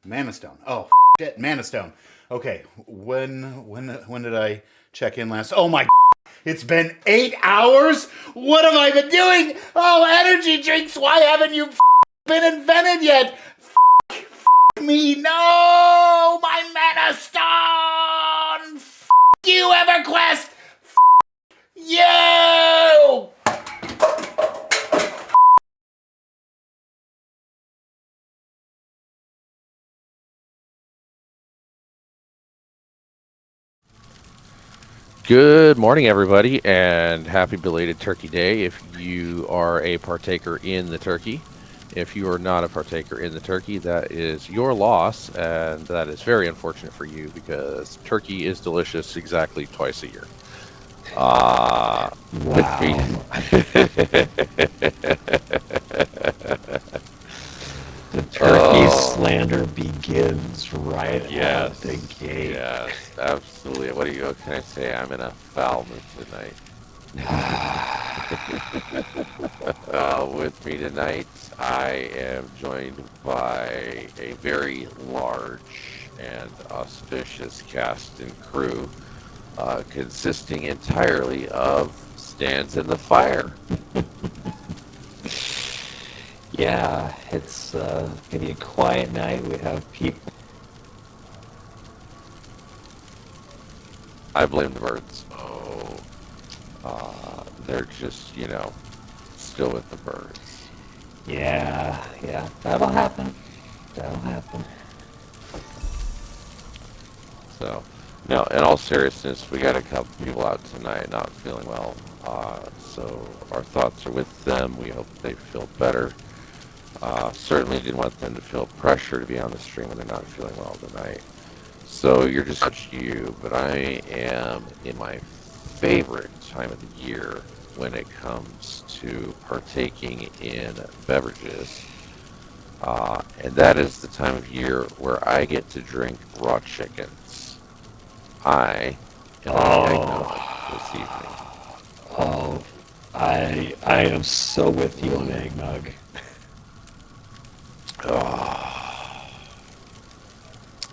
Mana Stone. Oh shit, Mana Stone. Okay, when did I check in last? Oh my! It's been 8 hours. What have I been doing? Oh, energy drinks. Why haven't you been invented yet? Me, no, my Mana Stone. You, EverQuest. You. Good morning, everybody, and happy belated Turkey Day if you are a partaker in the turkey. If you are not a partaker in the turkey, that is your loss, and that is very unfortunate for you because turkey is delicious exactly twice a year. With me. The turkey slander begins right out the gate. Yes, absolutely. What can I say? I'm in a foul mood tonight. With me tonight, I am joined by a very large and auspicious cast and crew, consisting entirely of stands in the fire. Yeah, it's gonna be a quiet night. We have people. I blame the birds. They're just, still with the birds. Yeah, that'll happen. So, no, in all seriousness, we got a couple people out tonight not feeling well. So our thoughts are with them. We hope they feel better. Certainly didn't want them to feel pressure to be on the stream when they're not feeling well tonight. So you're just you, but I am in my favorite time of the year when it comes to partaking in beverages. And that is the time of year where I get to drink raw chickens. I am eggnog this evening. Oh, I am so with you on eggnog.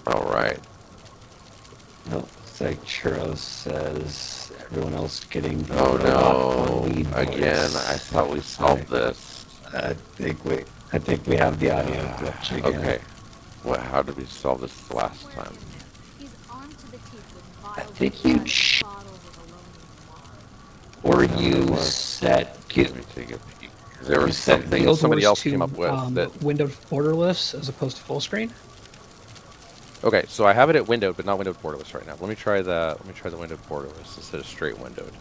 All right. Nope, it's like Churros says, everyone else getting. Oh no! Again, I thought we solved this. I think we have the audio glitch again. Okay. How did we solve this last time? I think you or you set. Let me take a peek. There was something somebody else came up with that windowed borderless as opposed to full screen. Okay, so I have it at windowed, but not windowed borderless right now. Let me try the windowed borderless instead of straight windowed.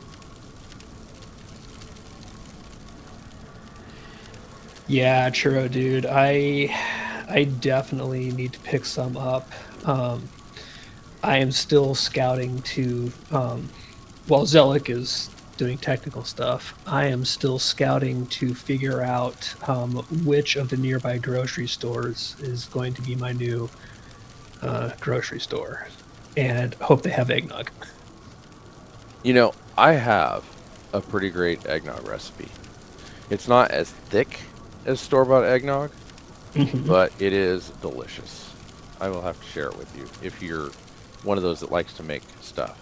Yeah, churro, dude. I definitely need to pick some up. I am still scouting to, while Zelik is doing technical stuff, I am still scouting to figure out which of the nearby grocery stores is going to be my new grocery store, and hope they have eggnog. I have a pretty great eggnog recipe. It's not as thick as store-bought eggnog, but it is delicious. I will have to share it with you if you're one of those that likes to make stuff.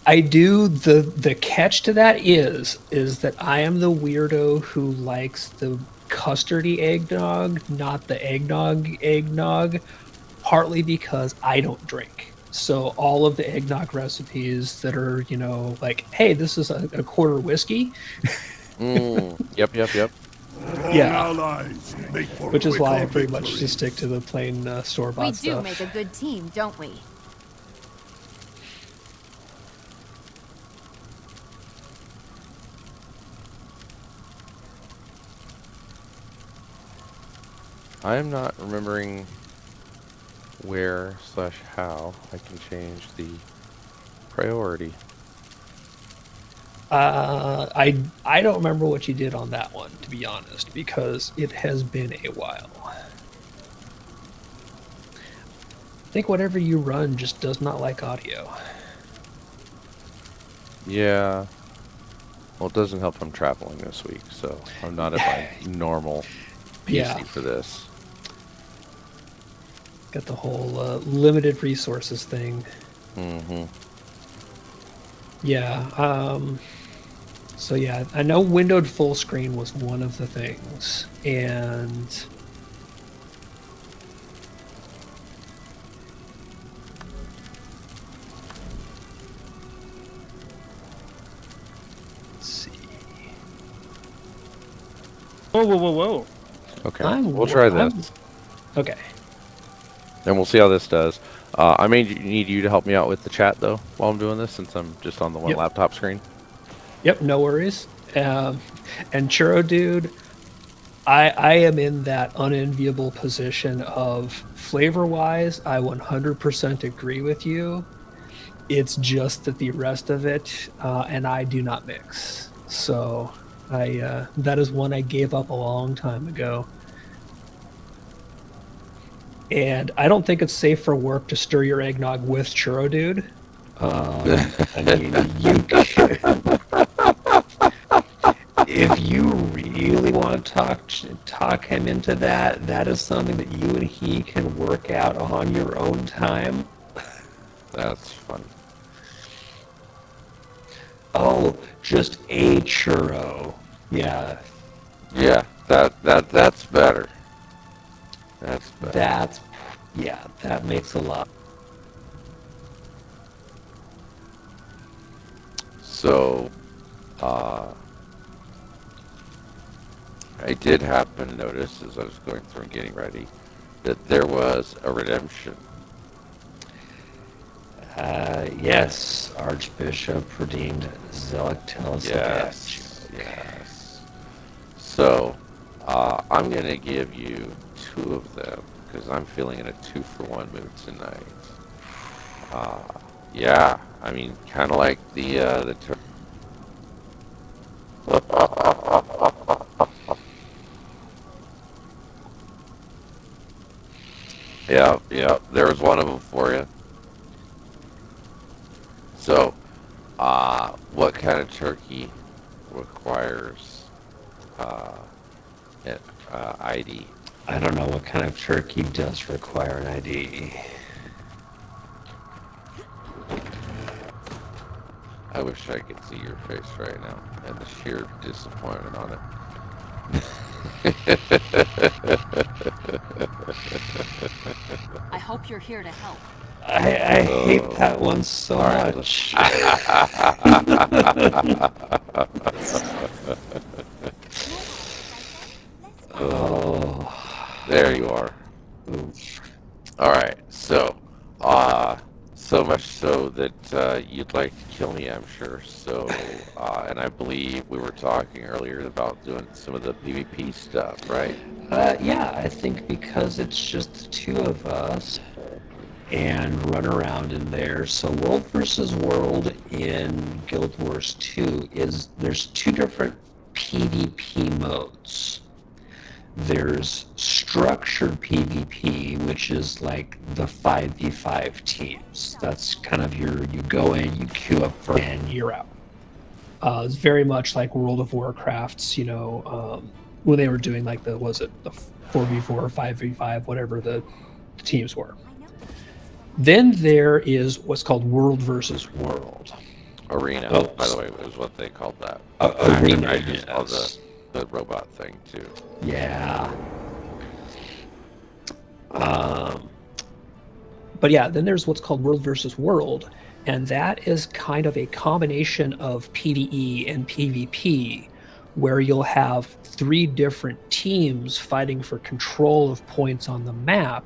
I do. The catch to that is that I am the weirdo who likes the custardy eggnog, not the eggnog, partly because I don't drink. So all of the eggnog recipes that are, like, hey, this is a quarter whiskey. Yep. Yeah. Which is why I pretty much just stick to the plain store-bought stuff. We do make a good team, don't we? I am not remembering where/how I can change the priority. I don't remember what you did on that one, to be honest, because it has been a while. I think whatever you run just does not like audio. Yeah. Well, it doesn't help I'm traveling this week, so I'm not at my normal PC for this. Got the whole limited resources thing. Mm-hmm. Yeah. So yeah, I know windowed full screen was one of the things, and let's see. Whoa. Okay, I'm we'll try I'm- this, Okay. and we'll see how this does. I may need you to help me out with the chat, though, while I'm doing this, since I'm just on the one Yep. laptop screen. Yep, no worries. And Churro Dude, I am in that unenviable position of flavor-wise, I 100% agree with you. It's just that the rest of it and I do not mix. So that is one I gave up a long time ago. And I don't think it's safe for work to stir your eggnog with Churro Dude. I mean, if you really want to talk him into that, that is something that you and he can work out on your own time. That's fun. Oh, just a churro. Yeah, Yeah, that's better. That's better. that makes a lot. So, I did happen to notice as I was going through and getting ready that there was a redemption. Yes, Archbishop redeemed Zealot Yes, yes. So, I'm gonna give you 2 of them because I'm feeling in a 2-for-1 mood tonight. Yeah, I mean, kind of like the yeah, there was one of them for you. So, what kind of turkey requires an ID? I don't know what kind of turkey does require an ID. I wish I could see your face right now and the sheer disappointment on it. I hope you're here to help. I hate that one so right, much. Oh, There you are. All right, so, so much so that you'd like to kill me, I'm sure. So, and I believe we were talking earlier about doing some of the PvP stuff, right? yeah, I think because it's just the 2 of us and run around in there. So World versus World in Guild Wars 2 there's 2 different PvP modes. There's structured PvP, which is like the 5v5 teams. That's kind of you go in, you queue up for, And you're out. It's very much like World of Warcraft's, when they were doing like the 4v4 or 5v5, whatever the teams were. Then there is what's called World versus World. Arena, Oh, by the way, was what they called that. Arena, I just saw yes. the robot thing too. Yeah. But yeah, then there's what's called World versus World, and that is kind of a combination of PvE and PvP, where you'll have 3 different teams fighting for control of points on the map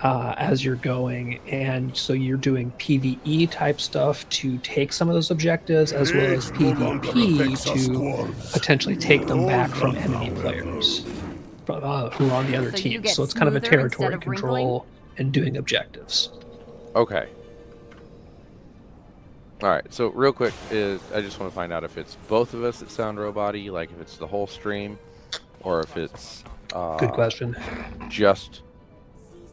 as you're going. And so you're doing PvE type stuff to take some of those objectives, as well as PvP to potentially take them back from enemy players who are on the other So you teams. get So it's kind of a smoother territory instead of control and doing objectives. Okay. All right. So real quick, I just want to find out if it's both of us that sound robot-y, like if it's the whole stream, or if it's Good question. just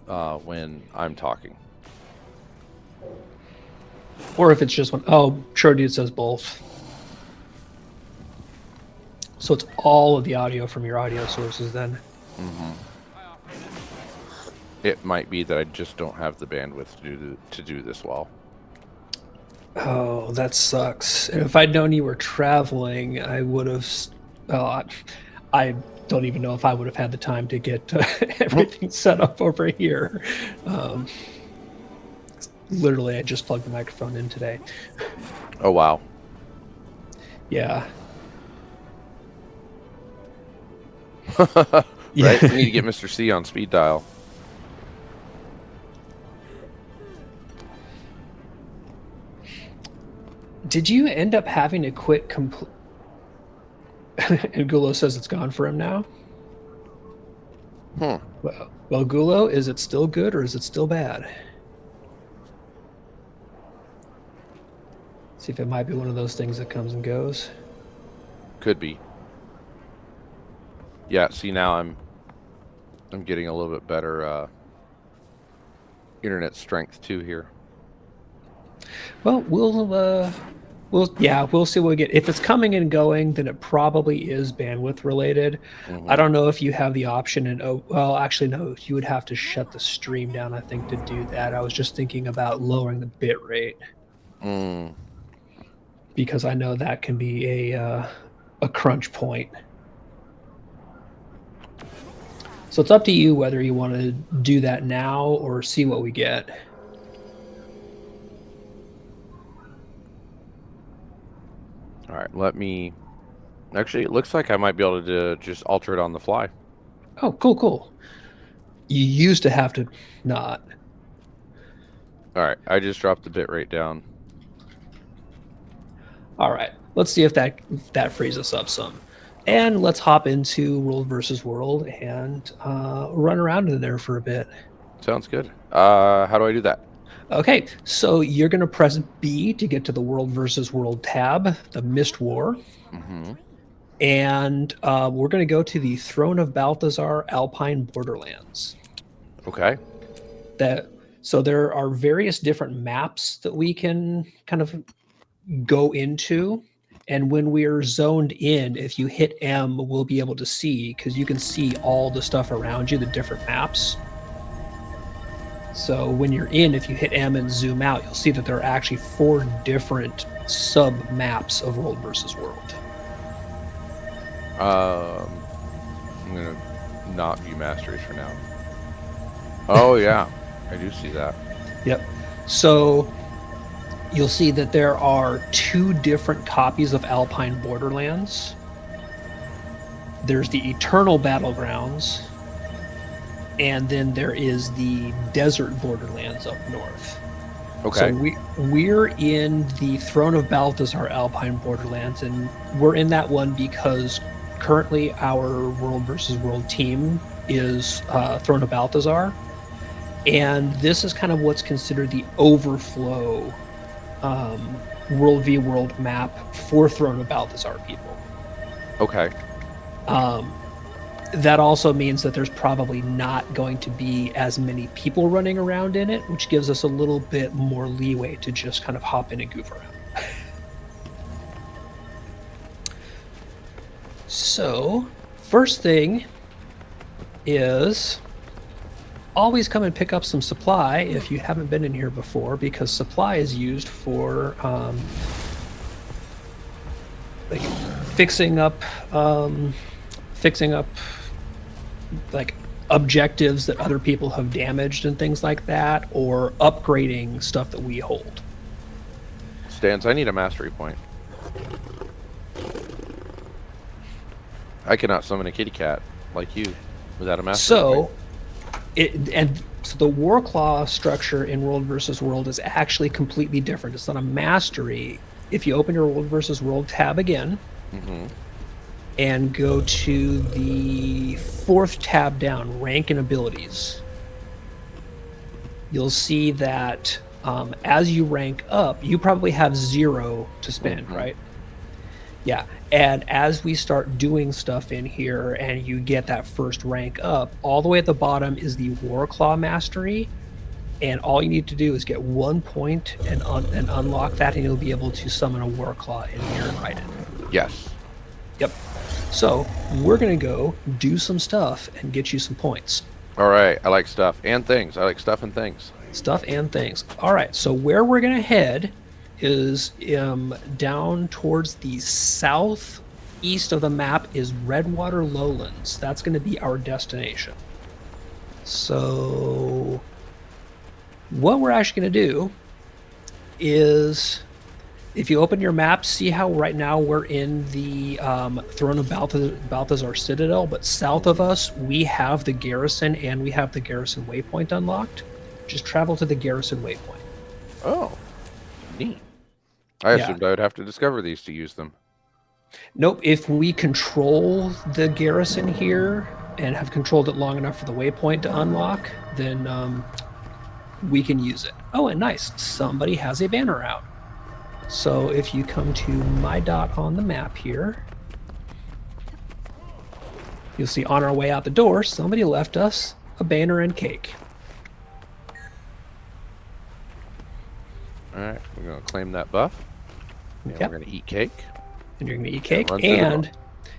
when I'm talking. Or if it's just one. Oh, sure, dude says both. So it's all of the audio from your audio sources then. it might be that I just don't have the bandwidth to do this well. Oh, that sucks. And if I'd known you were traveling, I would have. Oh, I don't even know if I would have had the time to get everything set up over here. Literally, I just plugged the microphone in today. Oh, wow. Yeah. Right? Yeah. We need to get Mr. C on speed dial. Did you end up having to quit complete? And Gulo says it's gone for him now. Well, Gulo, is it still good or is it still bad? See if it might be one of those things that comes and goes. Could be. Yeah, see now I'm getting a little bit better internet strength too here. Well, we'll see what we get. If it's coming and going, then it probably is bandwidth related. I don't know if you have the option, and well, actually no, you would have to shut the stream down, I think, to do that. I was just thinking about lowering the bit rate. Because I know that can be a crunch point. So it's up to you whether you want to do that now or see what we get. All right, let me... Actually, it looks like I might be able to just alter it on the fly. Oh, cool. You used to have to not. All right, I just dropped the bit rate down. All right, let's see if that frees us up some. And let's hop into World versus World and run around in there for a bit. Sounds good. How do I do that? Okay, so you're going to press B to get to the World versus World tab, the Mist War. And we're going to go to the Throne of Balthazar Alpine Borderlands. Okay. So there are various different maps that we can kind of go into. And when we're zoned in, if you hit M, we'll be able to see, because you can see all the stuff around you, the different maps. So when you're in, if you hit M and zoom out, you'll see that there are actually 4 different sub-maps of World versus World. I'm going to not view masteries for now. Oh, yeah. I do see that. Yep. So you'll see that there are 2 different copies of Alpine Borderlands. There's the Eternal Battlegrounds, and then there is the Desert Borderlands up north. Okay. So we're in the Throne of Balthazar Alpine Borderlands, and we're in that one because currently our World versus World team is Throne of Balthazar, and this is kind of what's considered the overflow World v World map for Throne of Balthazar people. Okay. That also means that there's probably not going to be as many people running around in it, which gives us a little bit more leeway to just kind of hop in and goof around. So, first thing is always come and pick up some supply if you haven't been in here before, because supply is used for like fixing up like objectives that other people have damaged and things like that, or upgrading stuff that we hold. Stans, I need a mastery point. I cannot summon a kitty cat like you without a mastery point. So the Warclaw structure in World versus World is actually completely different. It's not a mastery. If you open your World versus World tab again, and go to the 4th tab down, rank and abilities, you'll see that as you rank up, you probably have 0 to spend, right? Yeah, and as we start doing stuff in here and you get that first rank up, all the way at the bottom is the Warclaw mastery, and all you need to do is get 1 point and unlock that, and you'll be able to summon a Warclaw in here and ride it. Yes. Yep. So we're going to go do some stuff and get you some points. All right, I like stuff and things. I like stuff and things. Stuff and things. All right, so where we're going to head is down towards the southeast of the map is Redwater Lowlands. That's going to be our destination. So what we're actually going to do is, if you open your map, see how right now we're in the Throne of Balthazar Citadel, but south of us, we have the garrison and we have the garrison waypoint unlocked. Just travel to the garrison waypoint. Oh, neat. I assumed I would have to discover these to use them. Nope, if we control the garrison here and have controlled it long enough for the waypoint to unlock, then we can use it. Oh, and nice, somebody has a banner out. So if you come to my dot on the map here, you'll see on our way out the door, somebody left us a banner and cake. All right, we're going to claim that buff. And Yep. we're going to eat cake. And you're going to eat cake, run through the and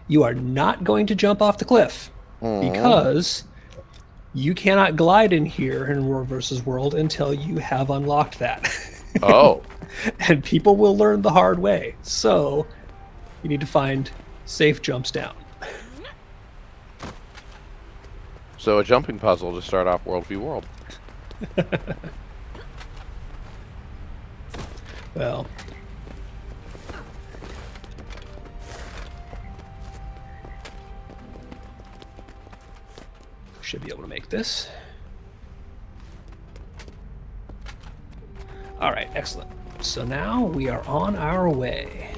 you are not going to jump off the cliff because you cannot glide in here in World versus World until you have unlocked that. Oh. And people will learn the hard way. So you need to find safe jumps down. So a jumping puzzle to start off World v World. Well, should be able to make this. All right, excellent. So now we are on our way.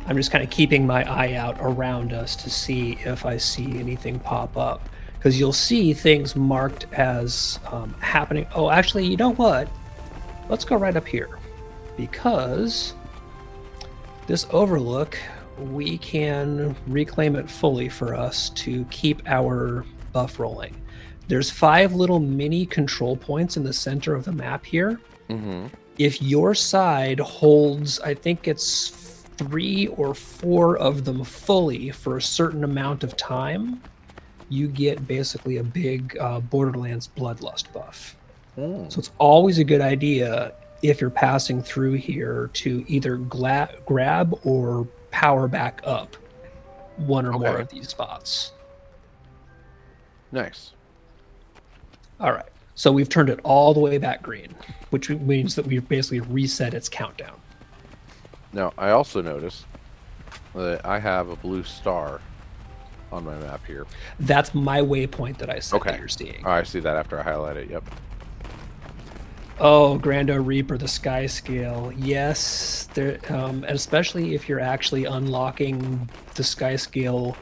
I'm just kind of keeping my eye out around us to see if I see anything pop up, because you'll see things marked as happening. Oh, actually, you know what? Let's go right up here, because this overlook, we can reclaim it fully for us to keep our buff rolling. There's 5 little mini control points in the center of the map here. Mm-hmm. If your side holds, I think it's 3 or 4 of them fully for a certain amount of time, you get basically a big Borderlands Bloodlust buff. So it's always a good idea, if you're passing through here, to either grab or power back up one or more of these spots. Nice. All right. So we've turned it all the way back green, which means that we've basically reset its countdown. Now, I also noticed that I have a blue star on my map here. That's my waypoint that I said that you're seeing. Oh, I see that after I highlight it. Yep. Oh, Grando Reaper, the sky scale. Yes, there, especially if you're actually unlocking the sky scale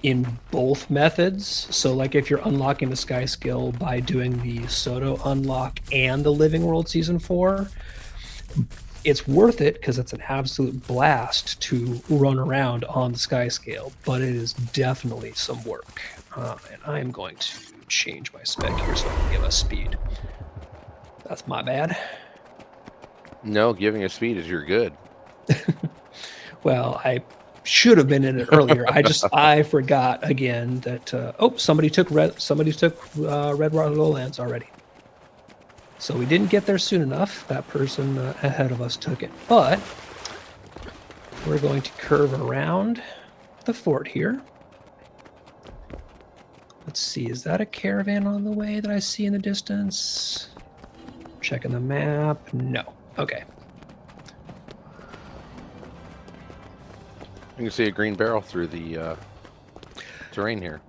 in both methods. So like if you're unlocking the sky scale by doing the Soto unlock and the Living World Season 4, it's worth it because it's an absolute blast to run around on the sky scale, but it is definitely some work. And I'm going to change my spec here so I can give us speed. That's my bad. No, giving us speed is your good. Well, I should have been in it earlier. I forgot again that somebody took Redwater Lowlands already. So we didn't get there soon enough. That person ahead of us took it. But we're going to curve around the fort here. Let's see, is that a caravan on the way that I see in the distance? Checking the map. No. Okay. You can see a green barrel through the terrain here.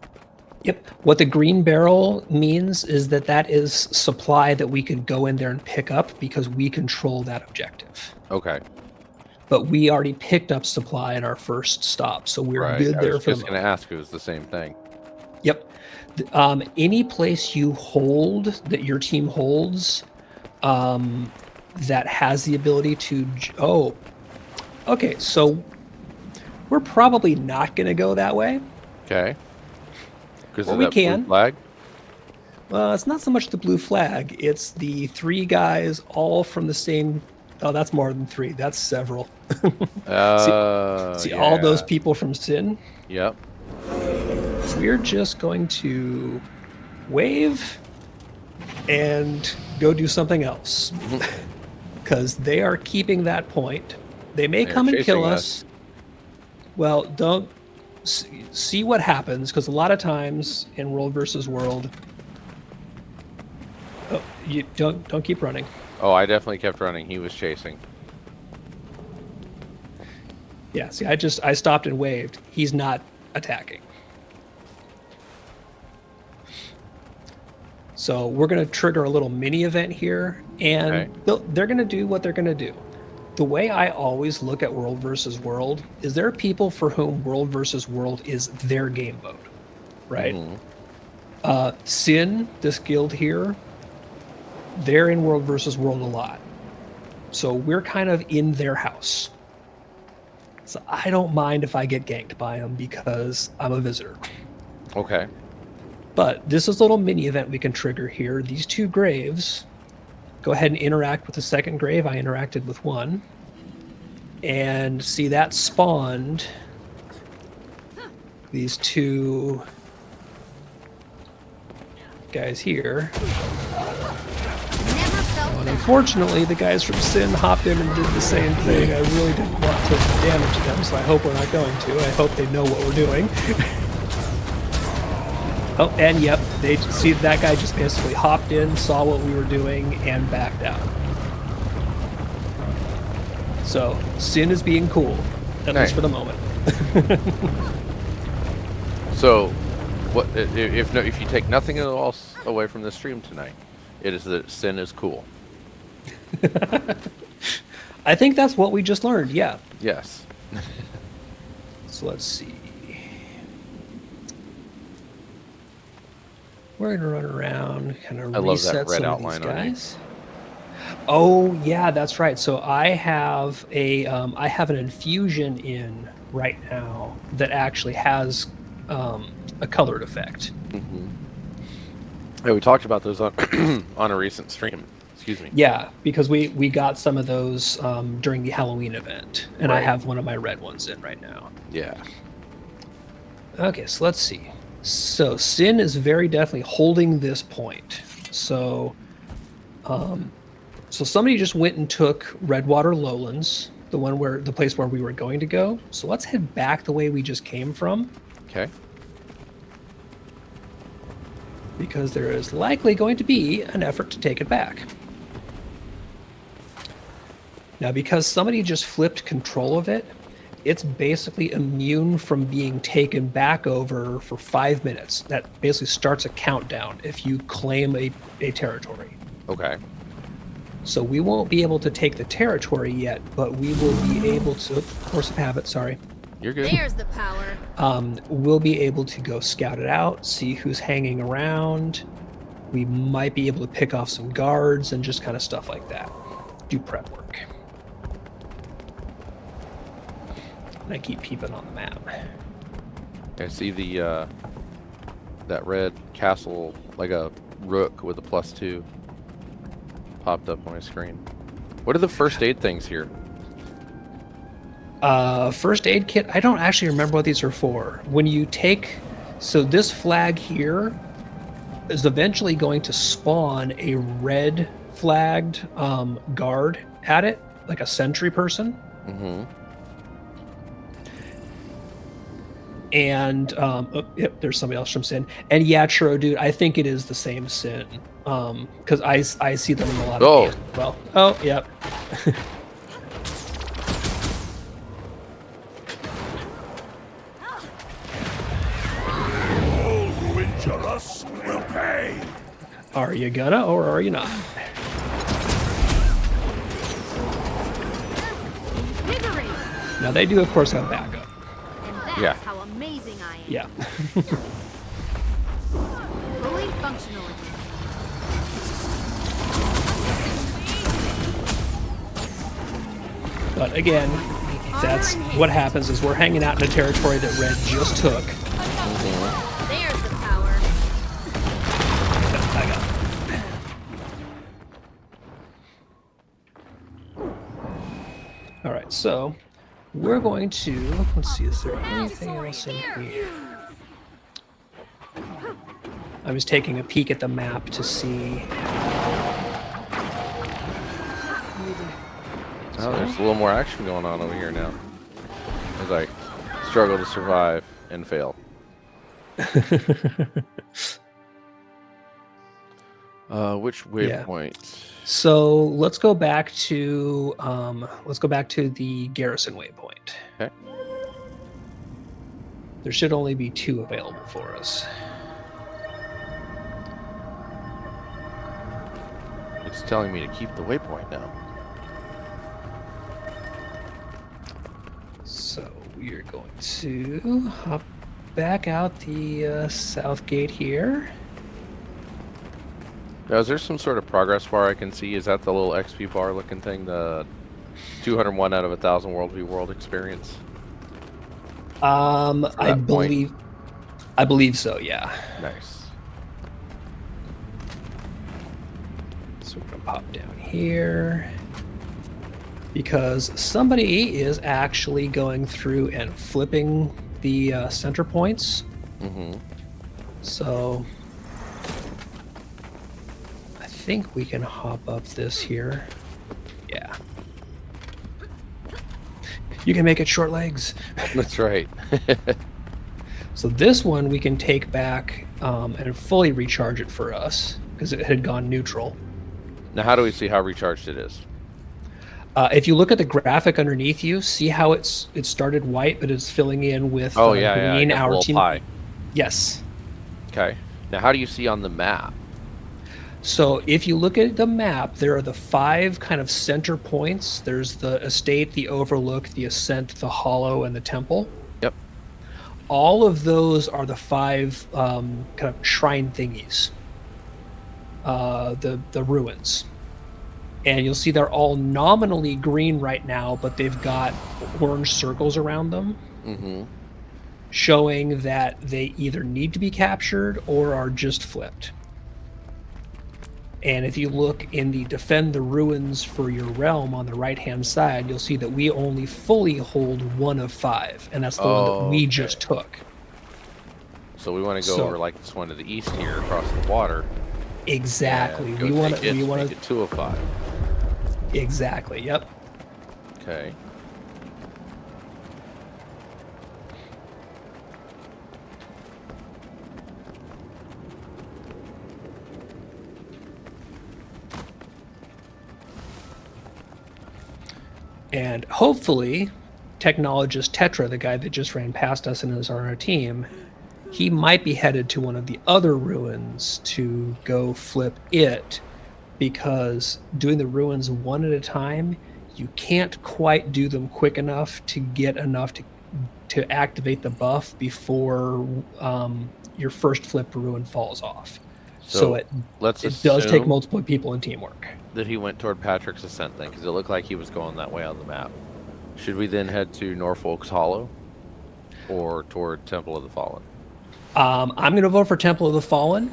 Yep. What the green barrel means is that is supply that we could go in there and pick up because we control that objective. Okay. But we already picked up supply at our first stop, so we're good there for the moment. I was just going to ask if it was the same thing. Yep. Any place you hold, that your team holds, that has the ability to... Oh, okay, so we're probably not going to go that way. Okay. Because we can. Blue flag? Well, it's not so much the blue flag. It's the 3 guys all from the same... Oh, that's more than 3. That's several. See all those people from Sin? Yep. we're just going to wave and go do something else. Because they are keeping that point. They may come and kill us. Well, don't see what happens, because a lot of times in World versus World, oh, you don't keep running. Oh, I definitely kept running. He was chasing. Yeah, see, I stopped and waved. He's not attacking. So we're going to trigger a little mini event here, and they're going to do what they're going to do. The way I always look at World versus World is there are people for whom World versus World is their game mode, right? Sin, this guild here, they're in World versus World a lot. So we're kind of in their house. So I don't mind if I get ganked by them because I'm a visitor. Okay. But this is a little mini event we can trigger here. These two graves, go ahead and interact with the second grave. I interacted with one. And see, that spawned these two guys here. And unfortunately, the guys from Sin hopped in and did the same thing. I really didn't want to damage them, so I hope we're not going to. I hope they know what we're doing. Oh, and yep, they see that guy just basically hopped in, saw what we were doing, and backed out. So, Sin is being cool, at least for the moment. So, what if you take nothing else away from the stream tonight, it is that Sin is cool. I think that's what we just learned, yeah. Yes. So let's see. We're gonna run around, kind of reset some of these guys. Oh yeah, that's right. So I have an infusion in right now that actually has a colored effect. Yeah, we talked about those on on a recent stream. Excuse me. Yeah, because we got some of those during the Halloween event, and I have one of my red ones in right now. Yeah. Okay, so let's see. So Sin is very definitely holding this point. So, so somebody just went and took Redwater Lowlands, the place where we were going to go. So let's head back the way we just came from. Okay. Because there is likely going to be an effort to take it back. Now, because somebody just flipped control of it, it's basically immune from being taken back over for 5 minutes. That basically starts a countdown if you claim a territory. Okay. So we won't be able to take the territory yet, but we will be able to, force of habit, sorry. You're good. There's the power. We'll be able to go scout it out, see who's hanging around. We might be able to pick off some guards and just kind of stuff like that. Do prep work. And I keep peeping on the map. I see the that red castle, like a rook with a +2, popped up on my screen. What are the first aid things here? First aid kit, I don't actually remember what these are for. When you take, so this flag here is eventually going to spawn a red flagged guard at it, like a sentry person. And yep, there's somebody else from Sin. And yeah, Churro dude, I think it is the same Sin. Because I see them in a lot of games as well. Oh, yep. All who injure us will pay. Are you gonna or are you not? Now they do of course have backup. And that's how amazing I am. Yeah. Fully functional again. But again, that's what happens is we're hanging out in a territory that Red just took. There's the power. I got it. All right, so we're going to, let's see, is there anything else in here? I was taking a peek at the map to see. Oh, there's a little more action going on over here now. As I struggle to survive and fail. Which waypoint? So let's go back to the garrison waypoint. Okay. There should only be 2 available for us. It's telling me to keep the waypoint now. So we are going to hop back out the south gate here. Now, is there some sort of progress bar I can see? Is that the little XP bar looking thing? The 201 out of 1,000 world experience? I believe so, yeah. Nice. So we're gonna pop down here because somebody is actually going through and flipping the center points. Mm-hmm. So I think we can hop up this here. Yeah. You can make it short legs. That's right. So this one we can take back and fully recharge it for us because it had gone neutral. Now, how do we see how recharged it is? If you look at the graphic underneath you, see how it started white, but it's filling in with green. Yeah, Our team. Pie. Yes. Okay. Now, how do you see on the map? So if you look at the map, there are the 5 kind of center points. There's the estate, the overlook, the ascent, the hollow, and the temple. Yep. All of those are the 5 kind of shrine thingies. The ruins. And you'll see they're all nominally green right now, but they've got orange circles around them. Mm-hmm. Showing that they either need to be captured or are just flipped. And if you look in the defend the ruins for your realm on the right-hand side, you'll see that we only fully hold 1 of 5, and that's the one that we just took. So we want to go over like this one to the east here, across the water. Exactly. We want to make it 2 of 5. Exactly. Yep. Okay. And hopefully, technologist Tetra, the guy that just ran past us and is on our team, he might be headed to one of the other ruins to go flip it, because doing the ruins one at a time, you can't quite do them quick enough to get enough to activate the buff before your first flipped ruin falls off. So it does take multiple people in teamwork. That he went toward Patrick's Ascent then, because it looked like he was going that way on the map. Should we then head to Norfolk's Hollow or toward Temple of the Fallen? I'm going to vote for Temple of the Fallen.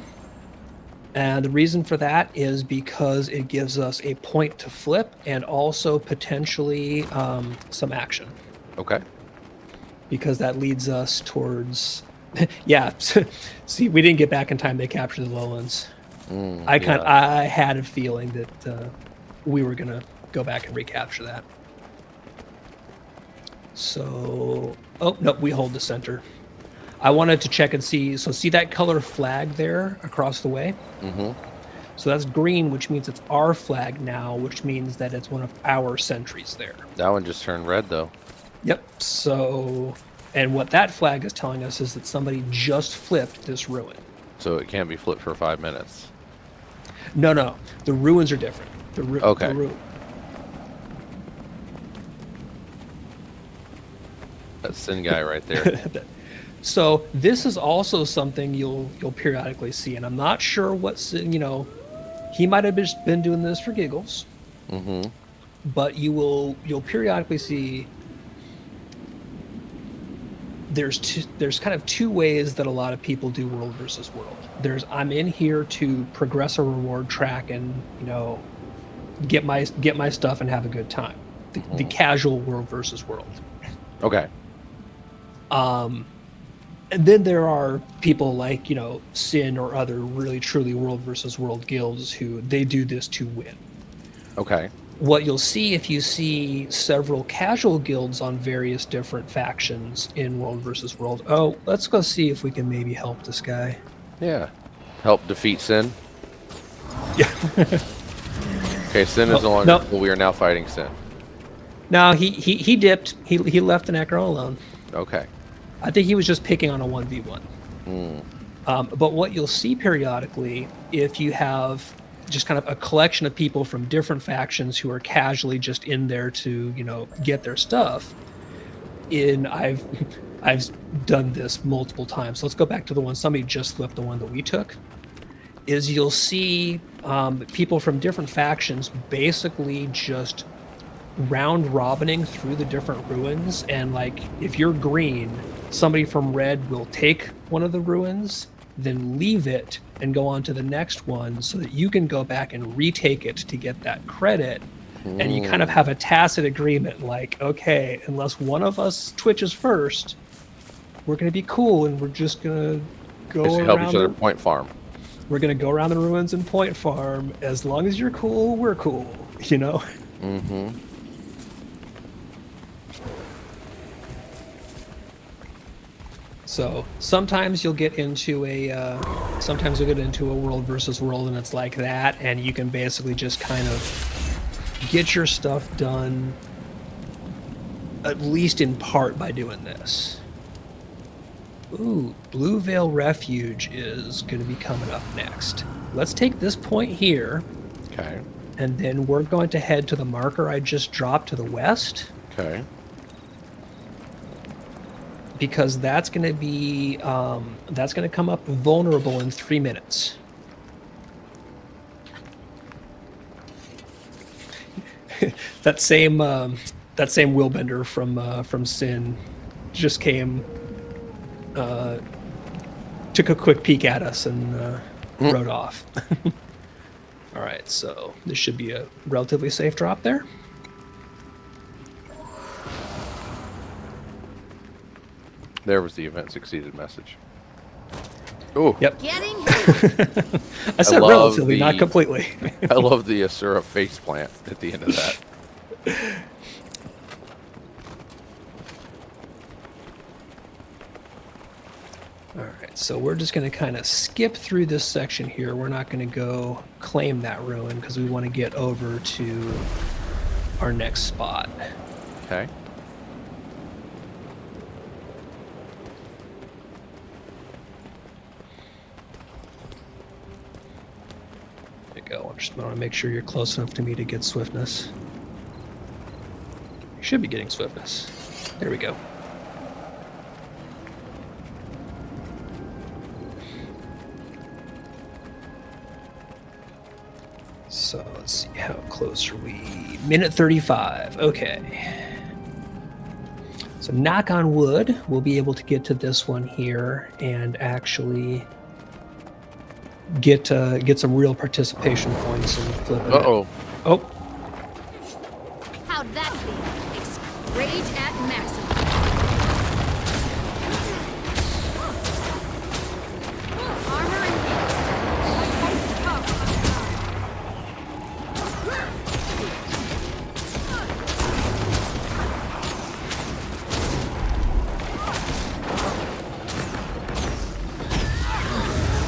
And the reason for that is because it gives us a point to flip and also potentially some action. Okay. Because that leads us towards... yeah. See, we didn't get back in time to capture the lowlands. I had a feeling that we were going to go back and recapture that. So... Oh, no, we hold the center. I wanted to check and see. So see that color flag there across the way? Mm-hmm. So that's green, which means it's our flag now, which means that it's one of our sentries there. That one just turned red, though. Yep. So, and what that flag is telling us is that somebody just flipped this ruin. So it can't be flipped for 5 minutes. No. The ruins are different. Okay. That Sin guy right there. So this is also something you'll periodically see, and I'm not sure what's, he might have just been doing this for giggles. Mm-hmm. But you'll periodically see there's kind of 2 ways that a lot of people do world versus world. There's I'm in here to progress a reward track and get my stuff and have a good time. The casual world versus world. Okay. And then there are people like, Sin or other really truly world versus world guilds who they do this to win. Okay. What you'll see if you see several casual guilds on various different factions in world versus world. Oh, let's go see if we can maybe help this guy. Yeah. Help defeat Sin. Yeah. Okay, Sin is no longer. No. Well, we are now fighting Sin. No, he dipped. He left the Necro alone. Okay. I think he was just picking on a 1v1. But what you'll see periodically, if you have just kind of a collection of people from different factions who are casually just in there to, get their stuff, I've done this multiple times. So let's go back to the one somebody just flipped, the one that we took. Is you'll see people from different factions basically just round robining through the different ruins, and like if you're green, somebody from red will take one of the ruins, then leave it and go on to the next one so that you can go back and retake it to get that credit. And you kind of have a tacit agreement like, okay, unless one of us twitches first, we're going to be cool and we're just going to go Just around help each other point farm. We're going to go around the ruins and point farm. As long as you're cool, we're cool, Mm-hmm. So sometimes you'll get into a world versus world, and it's like that, and you can basically just kind of get your stuff done, at least in part, by doing this. Ooh, Blue Veil Refuge is going to be coming up next. Let's take this point here. Okay. And then we're going to head to the marker I just dropped to the west. Okay. Because that's going to be that's going to come up vulnerable in 3 minutes. that same wheelbender from Sin just came, took a quick peek at us and rode off. All right, so this should be a relatively safe drop there. There was the event succeeded message. Oh. Yep. Getting I said relatively, not completely. I love the Asura faceplant at the end of that. All right, so we're just going to kind of skip through this section here. We're not going to go claim that ruin because we want to get over to our next spot. Okay. There you go. I just want to make sure you're close enough to me to get swiftness. You should be getting swiftness. There we go. So let's see, how close are we? Minute 35. Okay. So knock on wood, we'll be able to get to this one here and actually get some real participation points and flip it. Uh-oh. Oh. How'd that be? Rage at maximum. Armor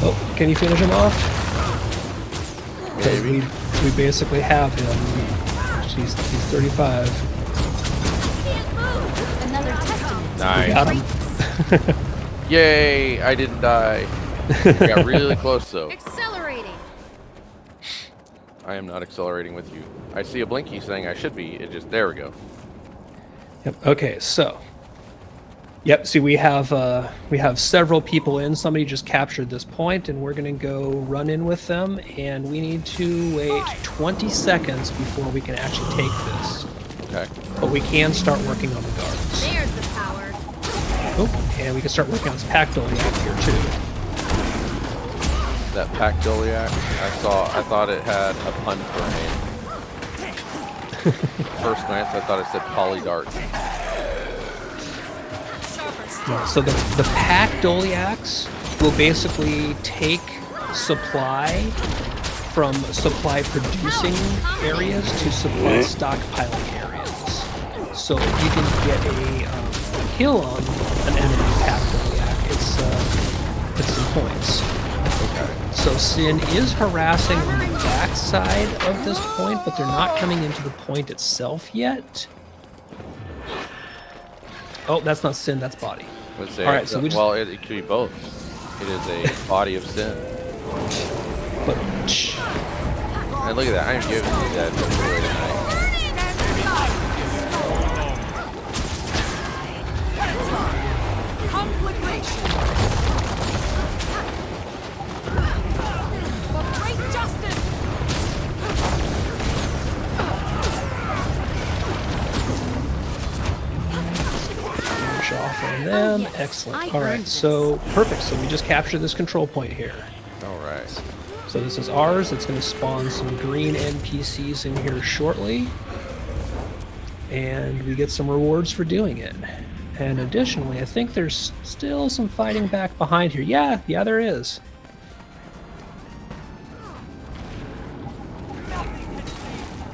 Oh, can you finish him off? Because we basically have him. He's 35. can't move. Another testament. Nice. Got him. Yay! I didn't die. I got really close though. Accelerating. I am not accelerating with you. I see a blinky saying I should be. It just there we go. Yep. Okay, so. Yep. See, we have several people in. Somebody just captured this point, and we're gonna go run in with them. And we need to wait 20 seconds before we can actually take this. Okay. But we can start working on the guards. There's the power. Oh, and we can start working on this pack building up here too. That Pactoliac, I thought it had a pun for a name. First glance, I thought it said Polydart. No, so the pack Doliacs will basically take supply from supply producing areas to supply stockpiling areas. So if you can get a kill on an enemy pack Doliac, it's some points. So Sin is harassing on the back side of this point, but they're not coming into the point itself yet. Oh, that's not Sin, that's body. All right, so we just- well, it could be both. It is a body of sin. But And look at that, I am giving you that away tonight. off on them. Excellent. All right, so perfect. So we just captured this control point here. All right. So this is ours. It's going to spawn some green NPCs in here shortly. And we get some rewards for doing it. And additionally, I think there's still some fighting back behind here. Yeah, there is.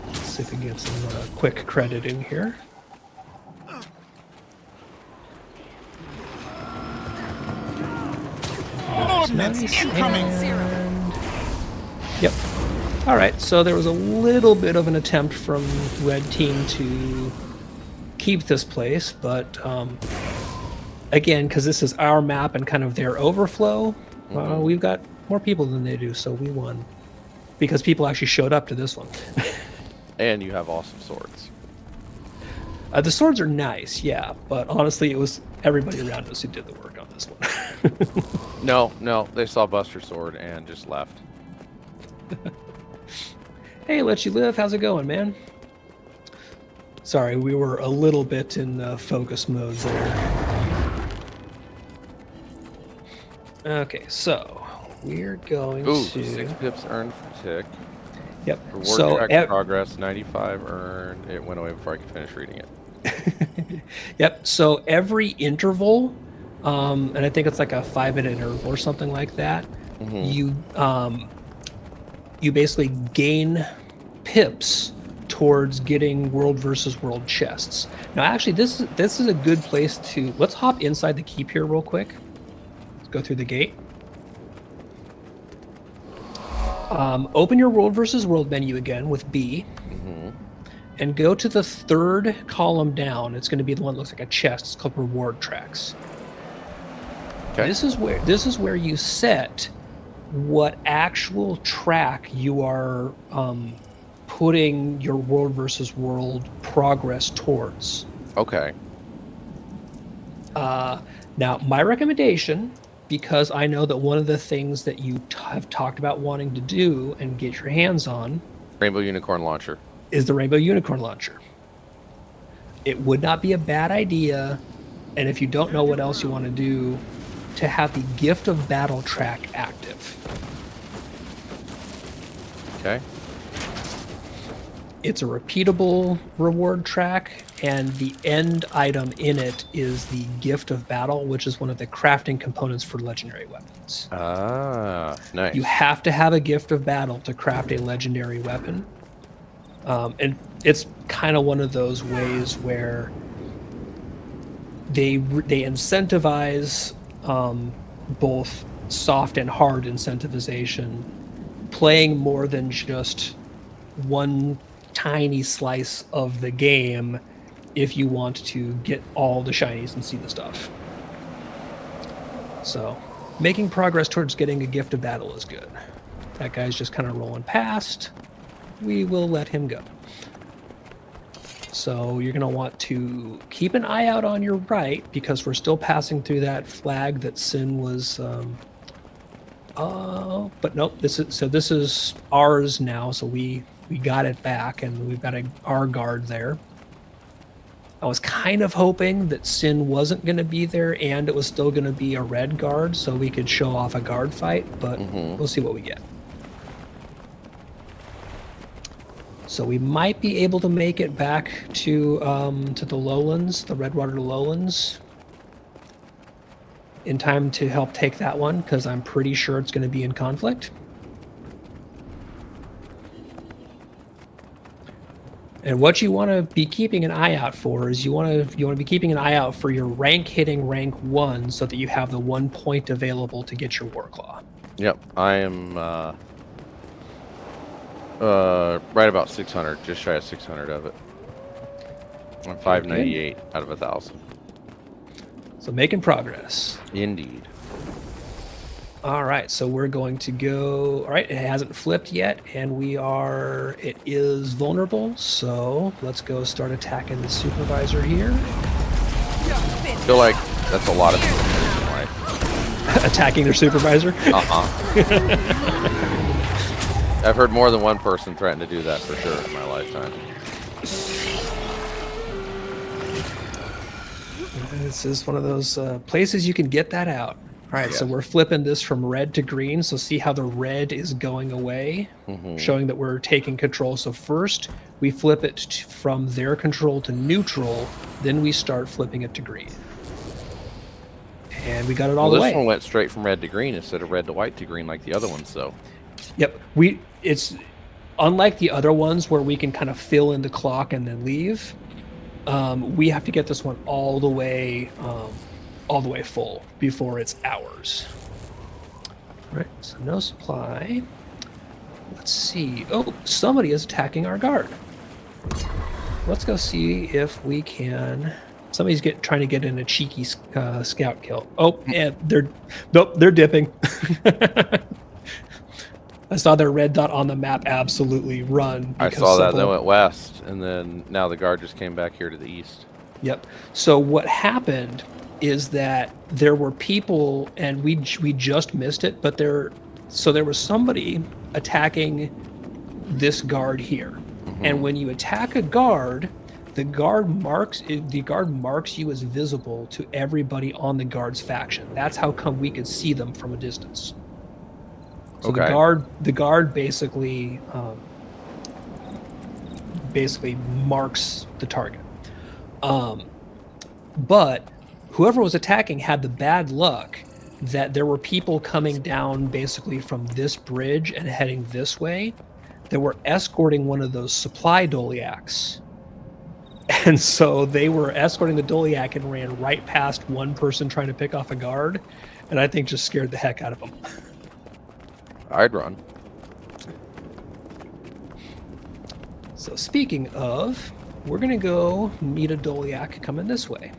Let's see if we can get some quick credit in here. Nice. And... Yep. All right, so there was a little bit of an attempt from Red Team to keep this place, but again, because this is our map and kind of their overflow, we've got more people than they do, so we won. Because people actually showed up to this one. And you have awesome swords. The swords are nice, yeah, but honestly, it was everybody around us who did the work on this one. No, they saw Buster Sword and just left. Hey, let you live. How's it going, man? Sorry, we were a little bit in focus mode there. Okay, so we're going Ooh, to 6 pips earned for tick. Yep. Reward So track progress, 95 earned. It went away before I could finish reading it. Yep. So every interval, and I think it's like a 5-minute interval or something like that. You basically gain pips towards getting world versus world chests. Now, actually, this is a good place to. Let's hop inside the keep here real quick. Let's go through the gate. Open your world versus world menu again with B. And go to the third column down. It's going to be the one that looks like a chest. It's called reward tracks. Okay. This is where you set what actual track you are putting your world versus world progress towards. Okay. Now, my recommendation, because I know that one of the things that you have talked about wanting to do and get your hands on, Rainbow Unicorn Launcher, is the Rainbow Unicorn Launcher. It would not be a bad idea, and if you don't know what else you want to do, to have the Gift of Battle track active. Okay. It's a repeatable reward track, and the end item in it is the Gift of Battle, which is one of the crafting components for legendary weapons. Ah, nice. You have to have a Gift of Battle to craft a legendary weapon. And it's kind of one of those ways where they incentivize both soft and hard incentivization, playing more than just one tiny slice of the game if you want to get all the shinies and see the stuff. So making progress towards getting a Gift of Battle is good. That guy's just kind of rolling past. We will let him go. So you're going to want to keep an eye out on your right, because we're still passing through that flag that Sin was but nope, this is ours now, so we got it back, and we've got our guard there. I was kind of hoping that Sin wasn't going to be there and it was still going to be a red guard, so we could show off a guard fight, but we'll see what we get. So we might be able to make it back to the lowlands, the Redwater lowlands. in time to help take that one, because I'm pretty sure it's going to be in conflict. And what you want to be keeping an eye out for is you want to be keeping an eye out for your rank hitting rank 1 so that you have the 1 point available to get your Warclaw. Yep, I am right about 600, just shy of 600 of it. I'm 598 out of 1,000. So making progress. Indeed. All right, so we're going to go. All right, it hasn't flipped yet, and it is vulnerable. So let's go start attacking the supervisor here. I feel like that's a lot of people in life. Attacking their supervisor. I've heard more than one person threaten to do that for sure in my lifetime. This is one of those places you can get that out. All right, so we're flipping this from red to green. So see how the red is going away, showing that we're taking control. So first we flip it from their control to neutral, then we start flipping it to green. And we got it all the way. This one went straight from red to green instead of red to white to green like the other ones, though. Yep, it's unlike the other ones where we can kind of fill in the clock and then leave. We have to get this one all the way full before it's ours. Right, so no supply. Let's see. Oh, somebody is attacking our guard. Let's go see if we can. Somebody's trying to get in a cheeky scout kill. Oh, and they're dipping. I saw their red dot on the map absolutely run. I saw that. They went west, and then now the guard just came back here to the east. Yep. So what happened is that there were people, and we just missed it, but there was somebody attacking this guard here. And when you attack a guard, the guard marks you as visible to everybody on the guard's faction. That's how come we could see them from a distance. So the guard basically marks the target. But whoever was attacking had the bad luck that there were people coming down basically from this bridge and heading this way that were escorting one of those supply Doliacs. And so they were escorting the Doliac and ran right past one person trying to pick off a guard, and I think just scared the heck out of them. I'd run. So speaking of, we're going to go meet a Doliac coming this way.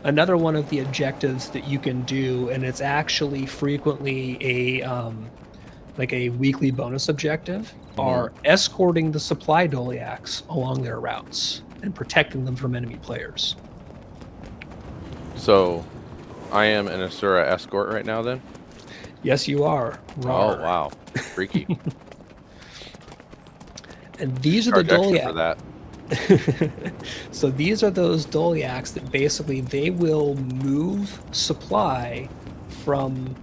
Another one of the objectives that you can do, and it's actually frequently a weekly bonus objective, are escorting the supply Doliacs along their routes and protecting them from enemy players. So, I am an Asura escort right now then? Yes, you are. Rawr. Oh, wow. Freaky. And these are the Doliacs. For that. So these are those Doliacs that basically they will move supply from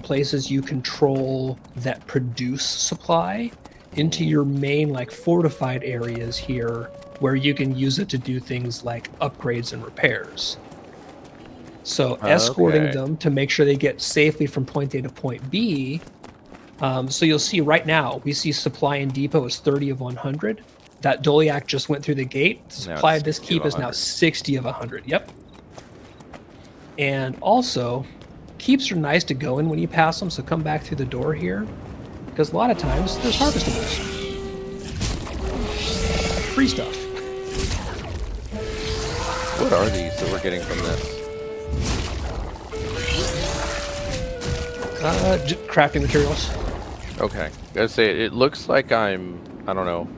places you control that produce supply into your main fortified areas here where you can use it to do things like upgrades and repairs. So escorting them to make sure they get safely from point A to point B. So you'll see right now, we see supply in depot is 30 of 100. That Doliac just went through the gate. Supply of this keep is now 60 of 100. Yep. And also, keeps are nice to go in when you pass them, so come back through the door here. Because a lot of times, there's harvestables. Free stuff. What are these that we're getting from this? Crafting materials. Okay. I gotta say, it looks like I'm, I don't know,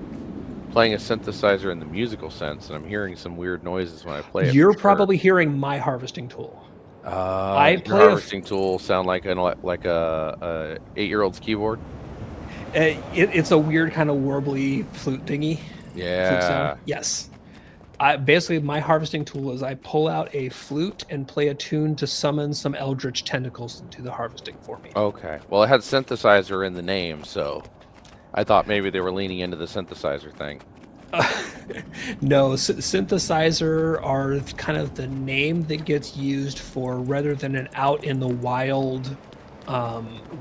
playing a synthesizer in the musical sense, and I'm hearing some weird noises when I play it. You're probably hearing my harvesting tool. I play harvesting tool sound like a 8-year-old's keyboard. It's a weird kind of warbly flute thingy. Yeah. Flute sound. Yes. Basically, my harvesting tool is I pull out a flute and play a tune to summon some eldritch tentacles to do the harvesting for me. Okay. Well, it had synthesizer in the name, so I thought maybe they were leaning into the synthesizer thing. No, synthesizer are kind of the name that gets used for, rather than an out in the wild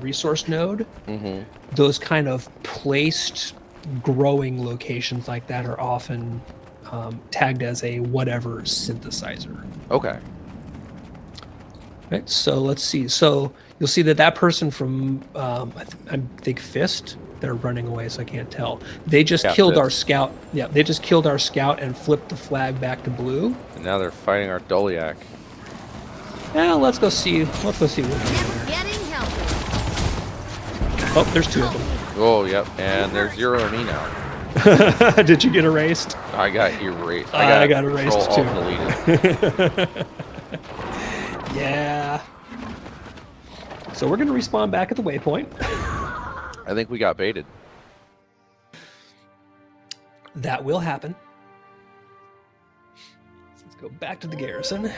resource node, those kind of placed growing locations like that are often tagged as a whatever synthesizer. Okay. Right, so let's see. So you'll see that person from I think Fist, they're running away, so I can't tell. They just killed our scout. Yeah, they just killed our scout and flipped the flag back to blue. And now they're fighting our Doliac. Well, let's go see. Let's go see what. Getting healthy. Oh, there's two of them. Oh, yep. And there's Zero and me now. Did you get erased? I got erased. I got erased too. Deleted. Yeah. So we're gonna respawn back at the waypoint. I think we got baited. That will happen. Let's go back to the garrison.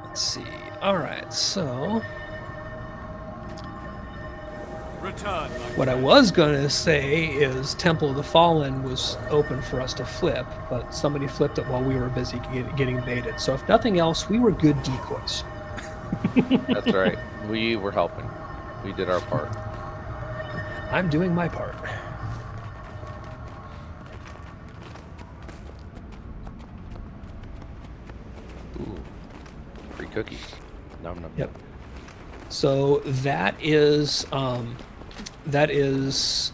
Let's see. All right, so Return. what I was going to say is Temple of the Fallen was open for us to flip, but somebody flipped it while we were busy getting baited. So if nothing else, we were good decoys. That's right. We were helping. We did our part. I'm doing my part. Ooh. Free cookies. Nom nom. Yep. So that is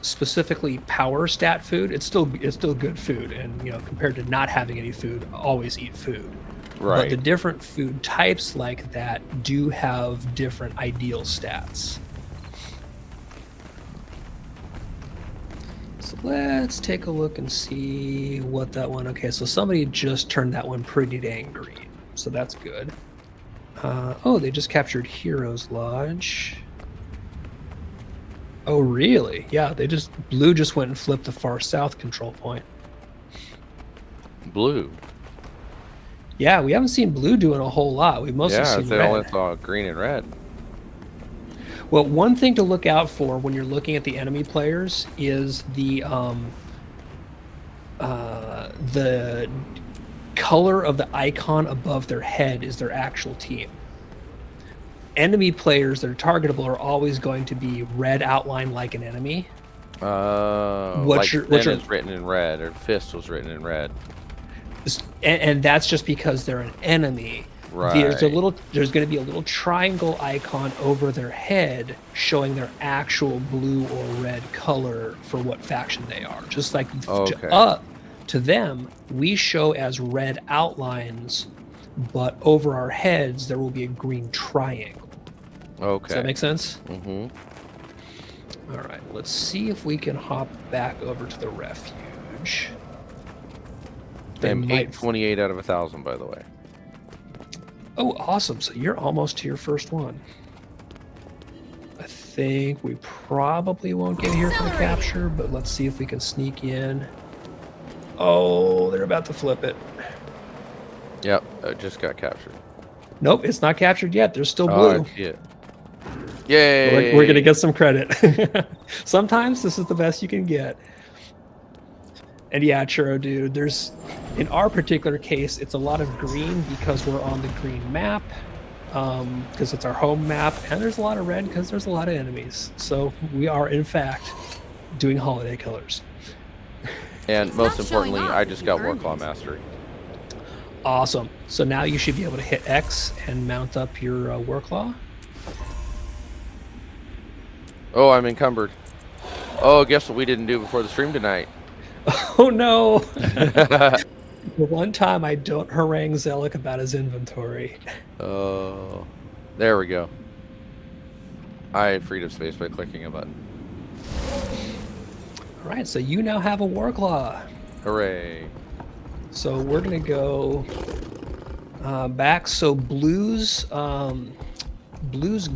specifically power stat food. It's still good food, and compared to not having any food, always eat food. Right. But the different food types like that do have different ideal stats. So let's take a look and see what that one. Okay, so somebody just turned that one pretty dang green, so that's good. Oh, they just captured Heroes Lodge. Oh, really? Yeah, Blue just went and flipped the far south control point. Blue. Yeah, we haven't seen Blue doing a whole lot. We've mostly seen they Red. only saw green and red. Well, one thing to look out for when you're looking at the enemy players is the color of the icon above their head is their actual team. Enemy players that are targetable are always going to be red outline like an enemy. Like is written in red, or Fist was written in red. And that's just because they're an enemy. Right. There's going to be a little triangle icon over their head showing their actual blue or red color for what faction they are. Just like to them, we show as red outlines, but over our heads there will be a green triangle. Okay. Does that make sense? Mm-hmm. All right, let's see if we can hop back over to the refuge. I'm 828 out of 1,000, by the way. Oh, awesome. So you're almost to your first one. I think we probably won't get here for the capture, but let's see if we can sneak in. Oh, they're about to flip it. Yep, it just got captured. Nope, it's not captured yet. There's still blue. Oh, shit. Yay! We're going to get some credit. Sometimes this is the best you can get. And yeah, Churro, dude, in our particular case, it's a lot of green because we're on the green map, because it's our home map, and there's a lot of red because there's a lot of enemies. So we are, in fact, doing holiday colors. And most importantly, I just got Warclaw Mastery. Awesome. So now you should be able to hit X and mount up your Warclaw. Oh, I'm encumbered. Oh, guess what we didn't do before the stream tonight? Oh no! The one time I don't harangue Zelik about his inventory. Oh, there we go. I freed up space by clicking a button. All right, so you now have a Warclaw. Hooray! So we're gonna go back. So Blue's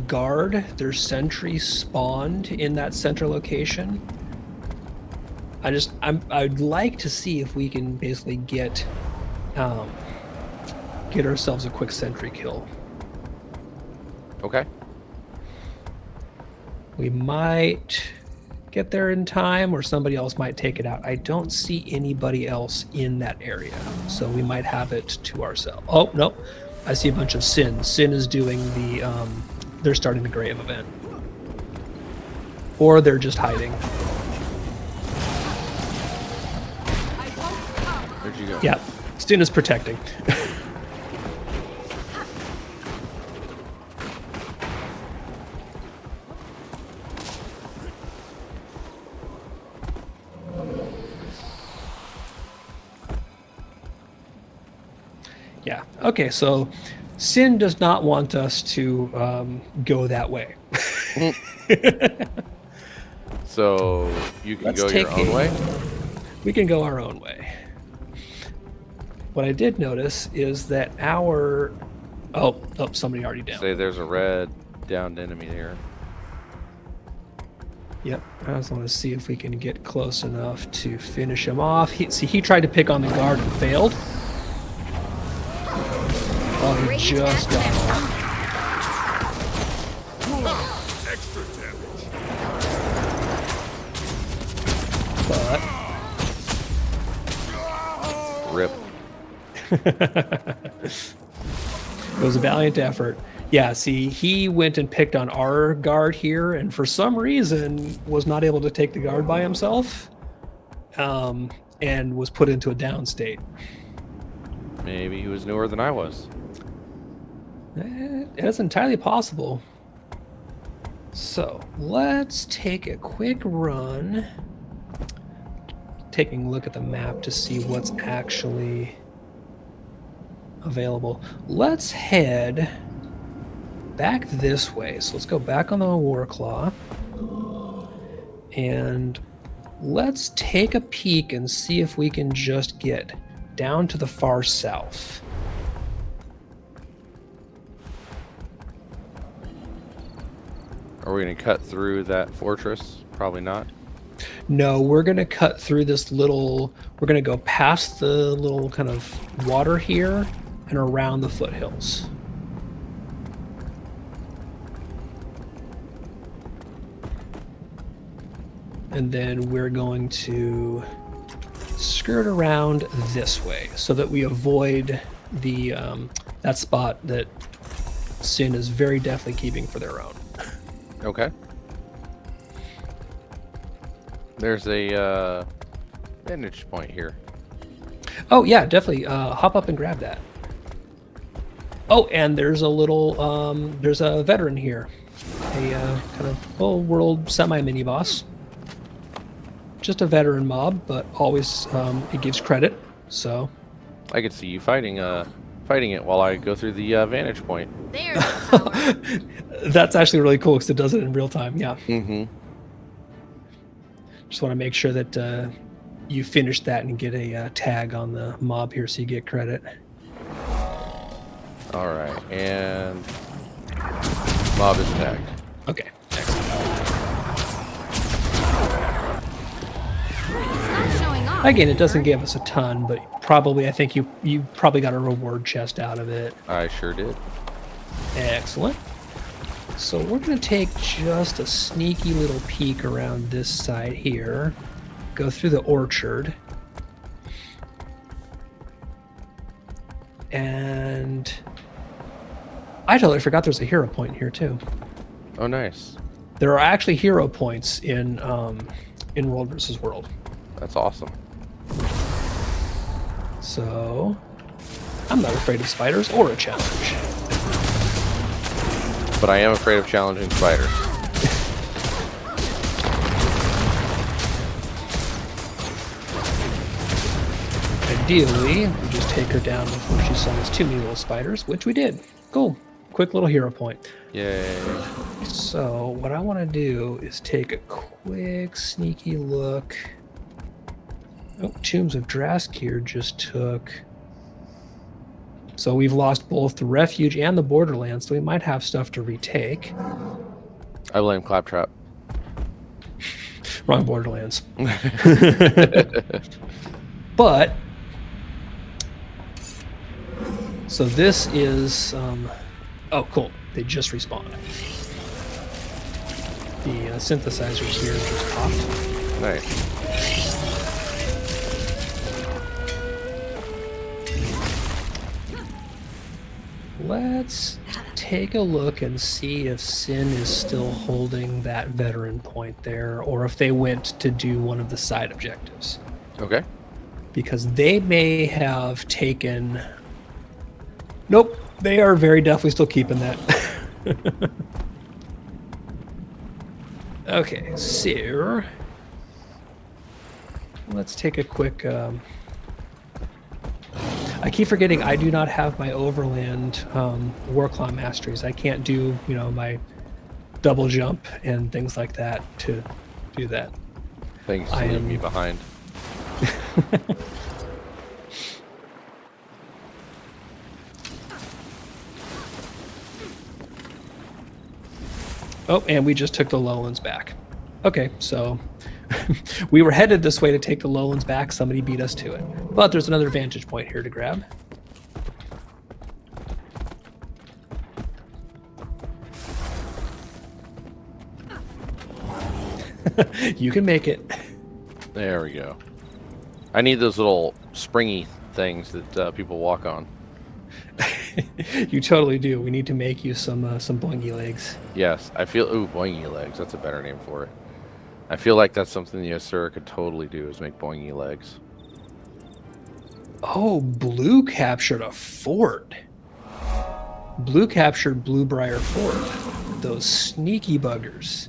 guard, their sentry spawned in that center location. I'd like to see if we can basically get ourselves a quick sentry kill. Okay. We might get there in time, or somebody else might take it out. I don't see anybody else in that area, so we might have it to ourselves. Oh, no. I see a bunch of Sin. Sin is doing the, they're starting the grave event. Or they're just hiding. Where'd you go? Yeah, Sin is protecting. Yeah. Okay, so Sin does not want us to go that way. So you can Let's go your take own way? We can go our own way. What I did notice is that our... Oh, somebody already down. Say there's a red downed enemy here. Yep. I just want to see if we can get close enough to finish him off. He tried to pick on the guard and failed. Oh, he just got off. Extra damage. But Rip. it was a valiant effort. Yeah, see, he went and picked on our guard here, and for some reason was not able to take the guard by himself, and was put into a down state. Maybe he was newer than I was. It's entirely possible. So let's take a quick run, taking a look at the map to see what's actually available. Let's head back this way. So let's go back on the Warclaw, and let's take a peek and see if we can just get down to the far south. Are we going to cut through that fortress? Probably not. No, we're going to cut through this little... We're going to go past the little kind of water here and around the foothills. And then we're going to skirt around this way so that we avoid the that spot that Sin is very definitely keeping for their own. Okay. There's a vantage point here. Oh yeah, definitely. Hop up and grab that. Oh, and there's a little, there's a veteran here. A kind of old world semi-mini boss. Just a veteran mob, but always it gives credit, so. I could see you fighting it while I go through the vantage point. There's the power. That's actually really cool because it does it in real time, yeah. Mm-hmm. Just want to make sure that you finish that and get a tag on the mob here so you get credit. All right, and mob is tagged. Okay. It's not showing off. Again, it doesn't give us a ton, but probably, I think you probably got a reward chest out of it. I sure did. Excellent. So we're going to take just a sneaky little peek around this side here. Go through the orchard. And I totally forgot there's a hero point here too. Oh, nice. There are actually hero points in World versus World. That's awesome. So I'm not afraid of spiders or a challenge. But I am afraid of challenging spiders. Ideally, we just take her down before she summons too many little spiders, which we did. Cool. Quick little hero point. Yay. So what I want to do is take a quick sneaky look. Oh, Tombs of Draskir just took. So we've lost both the refuge and the borderlands, so we might have stuff to retake. I blame Claptrap. Wrong borderlands. But so this is oh cool. They just respawned. The synthesizers here just popped. Nice. Let's take a look and see if Sin is still holding that veteran point there, or if they went to do one of the side objectives. Okay. Because they may have taken... Nope, they are very definitely still keeping that. Okay, so... Let's take a quick... I keep forgetting I do not have my Overland Warclaw masteries. I can't do, you know, my double jump and things like that to do that. Thanks for leaving me behind. Oh, and we just took the lowlands back. Okay, so we were headed this way to take the lowlands back. Somebody beat us to it. But there's another vantage point here to grab. You can make it. There we go. I need those little springy things that people walk on. You totally do. We need to make you some boingy legs. Yes, I feel... Ooh, boingy legs. That's a better name for it. I feel like that's something the Asura could totally do, is make boingy legs. Oh, Blue captured a fort. Blue captured Bluebriar Fort. Those sneaky buggers.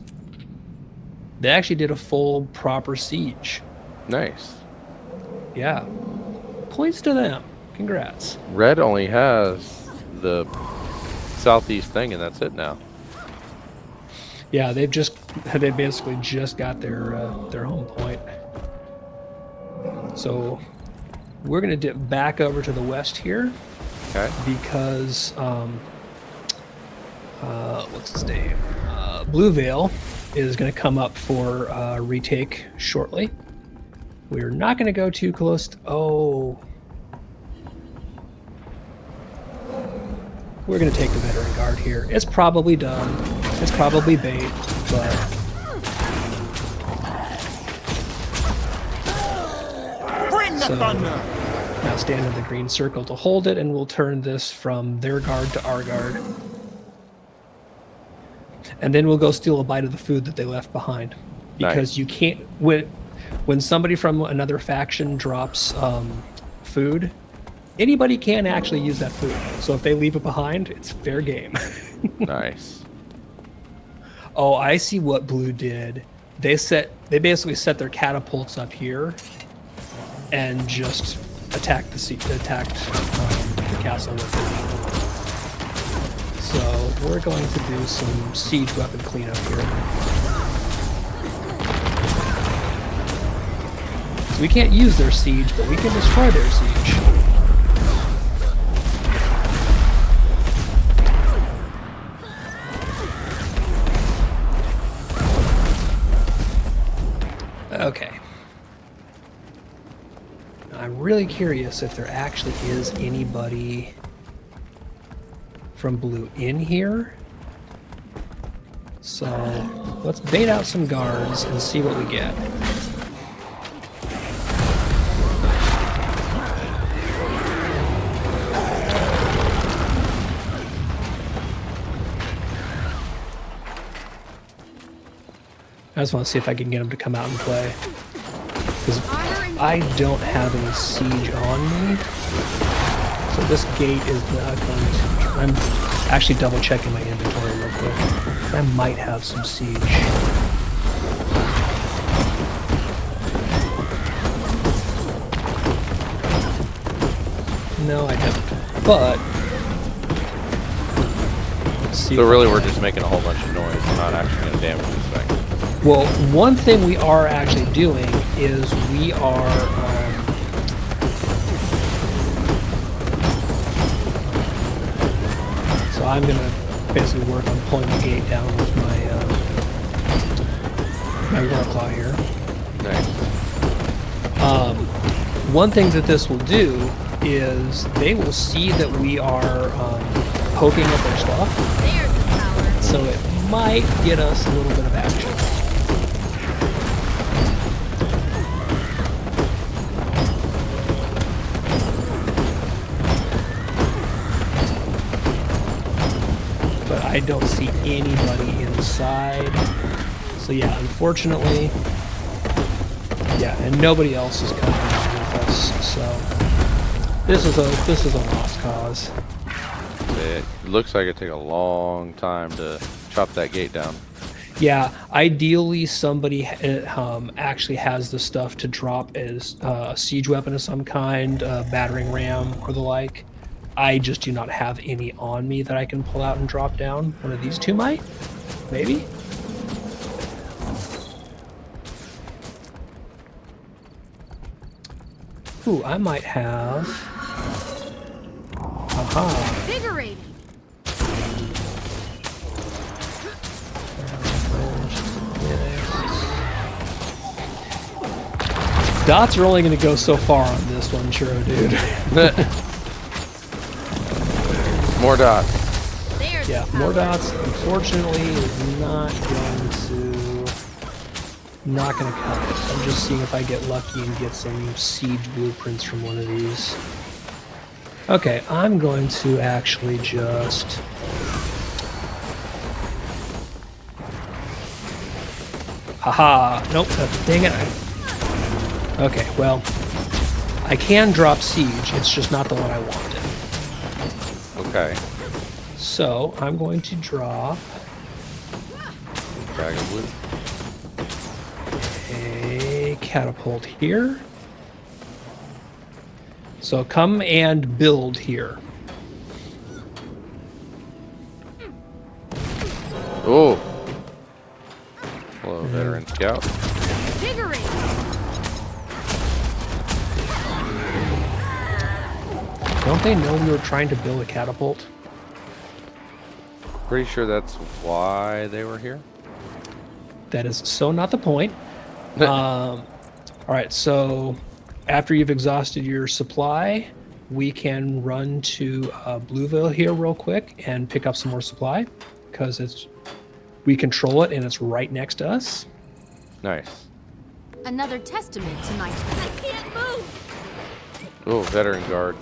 They actually did a full, proper siege. Nice. Yeah. Points to them. Congrats. Red only has the southeast thing, and that's it now. Yeah, they basically just got their home point. So we're gonna dip back over to the west here. Okay. Because what's its name? Blue Veil is gonna come up for retake shortly. We're not gonna go too close to, we're going to take the veteran guard here. It's probably done. It's probably bait, but... Bring the thunder! Now stand in the green circle to hold it, and we'll turn this from their guard to our guard. And then we'll go steal a bite of the food that they left behind. Because you can't... When somebody from another faction drops food... Anybody can actually use that food. So if they leave it behind, it's fair game. Nice. Oh, I see what Blue did. They basically set their catapults up here and just attacked the castle with it. So we're going to do some siege weapon cleanup here. So we can't use their siege, but we can destroy their siege. Okay. I'm really curious if there actually is anybody from Blue in here. So let's bait out some guards and see what we get. I just want to see if I can get them to come out and play. Because I don't have any siege on me. So this gate is not going to... I'm actually double checking my inventory real quick. I might have some siege. No, I don't. But... So really we're just making a whole bunch of noise. We're not actually going to damage this thing. Well, one thing we are actually doing is we are so I'm gonna basically work on pulling the gate down with my my Warclaw here. Nice. One thing that this will do is they will see that we are poking at their stuff. There's the power. So it might get us a little bit of action. But I don't see anybody inside. So yeah, unfortunately, yeah, and nobody else is coming with us. So this is a lost cause. It looks like it take a long time to chop that gate down. Yeah, ideally somebody actually has the stuff to drop as a siege weapon of some kind, a battering ram or the like. I just do not have any on me that I can pull out and drop down. One of these two might, maybe. Ooh, I might have. Aha. Invigorating. Dots are only going to go so far on this one, Churro dude. More dots. There's Yeah, the more power. dots, unfortunately, is not going to cut it. I'm just seeing if I get lucky and get some siege blueprints from one of these. Okay, I'm going to actually just... Haha, nope, dang it. Okay, well, I can drop siege, it's just not the one I wanted. Okay. So, I'm going to drop Dragon Blue. a catapult here. So come and build here. Oh. Hello, veteran scout. Invigorating. Don't they know we were trying to build a catapult? Pretty sure that's why they were here. That is so not the point. All right, so after you've exhausted your supply, we can run to Blueville here real quick and pick up some more supply because we control it and it's right next to us. Nice. Another testament to my. I can't move. Oh, veteran guard.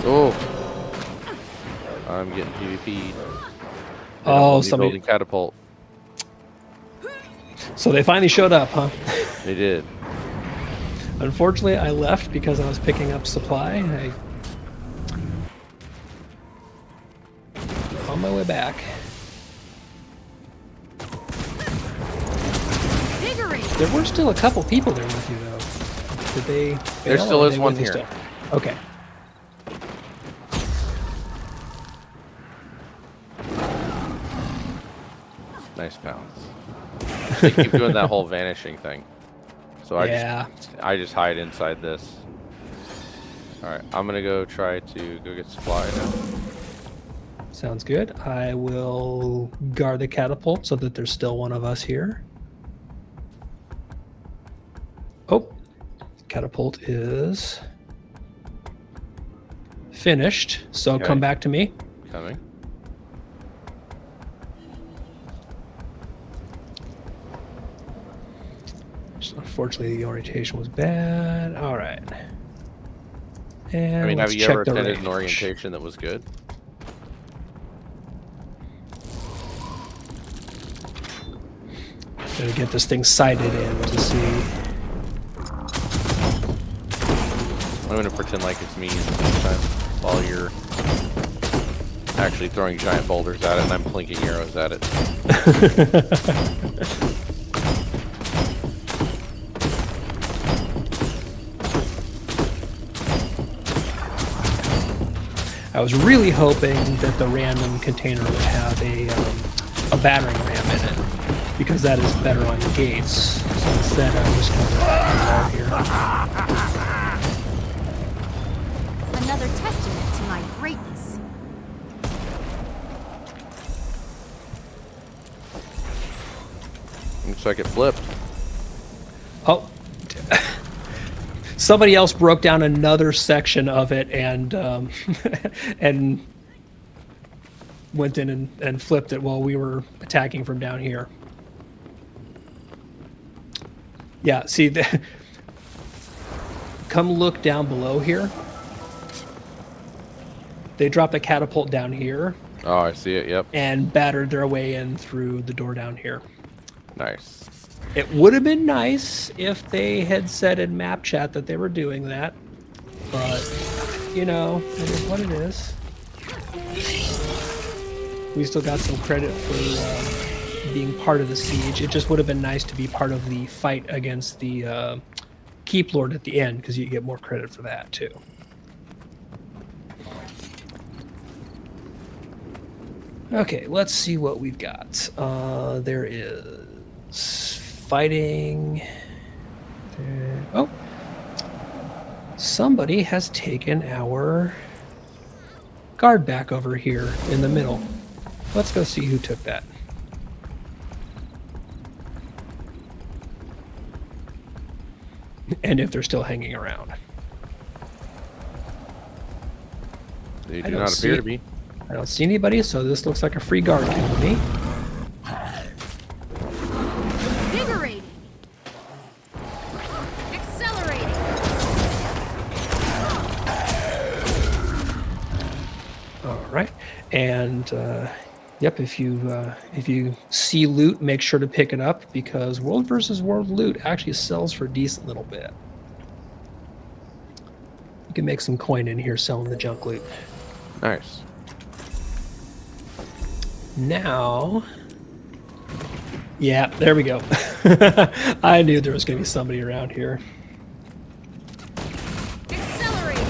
Oh, I'm getting PvP'd. Oh, somebody somebody. building catapult. So they finally showed up, huh? They did. Unfortunately, I left because I was picking up supply. On my way back. Invigorating. There were still a couple people there with you, though. Did they? There bail, still or are is they one with you here. still? Okay. Nice bounce. They keep doing that whole vanishing thing. So Yeah. I just hide inside this. Alright, I'm gonna go try to go get supply now. Sounds good. I will guard the catapult so that there's still one of us here. Oh, catapult is finished. So Okay. come back to me. Coming. Just unfortunately, the orientation was bad. All right. And I mean, have let's you check ever the attended an range. orientation that was good? Gotta get this thing sighted in to see. I'm gonna pretend like it's me in the meantime while you're actually throwing giant boulders at it and I'm plinking arrows at it. I was really hoping that the random container would have a battering ram in it, because that is better on the gates. So instead, I'm just going to out here. Another testament to my greatness. I'm just Looks like it flipped. Oh, somebody else broke down another section of it and and went in and flipped it while we were attacking from down here. Yeah, see, come look down below here. They dropped a catapult down here. Oh, I see it. Yep. And battered their way in through the door down here. Nice. It would have been nice if they had said in map chat that they were doing that, but you know, it is what it is. We still got some credit for being part of the siege. It just would have been nice to be part of the fight against the Keep Lord at the end, because you get more credit for that too. Okay, let's see what we've got. There is fighting. Oh, somebody has taken our guard back over here in the middle. Let's go see who took that. And if they're still hanging around. They do not appear to be. I don't see anybody, so this looks like a free guard kill to me. Invigorating. Accelerating. All right, and yep, if you see loot, make sure to pick it up, because World versus World loot actually sells for a decent little bit. You can make some coin in here selling the junk loot. Nice. Now, yeah, there we go. I knew there was going to be somebody around here. Accelerating.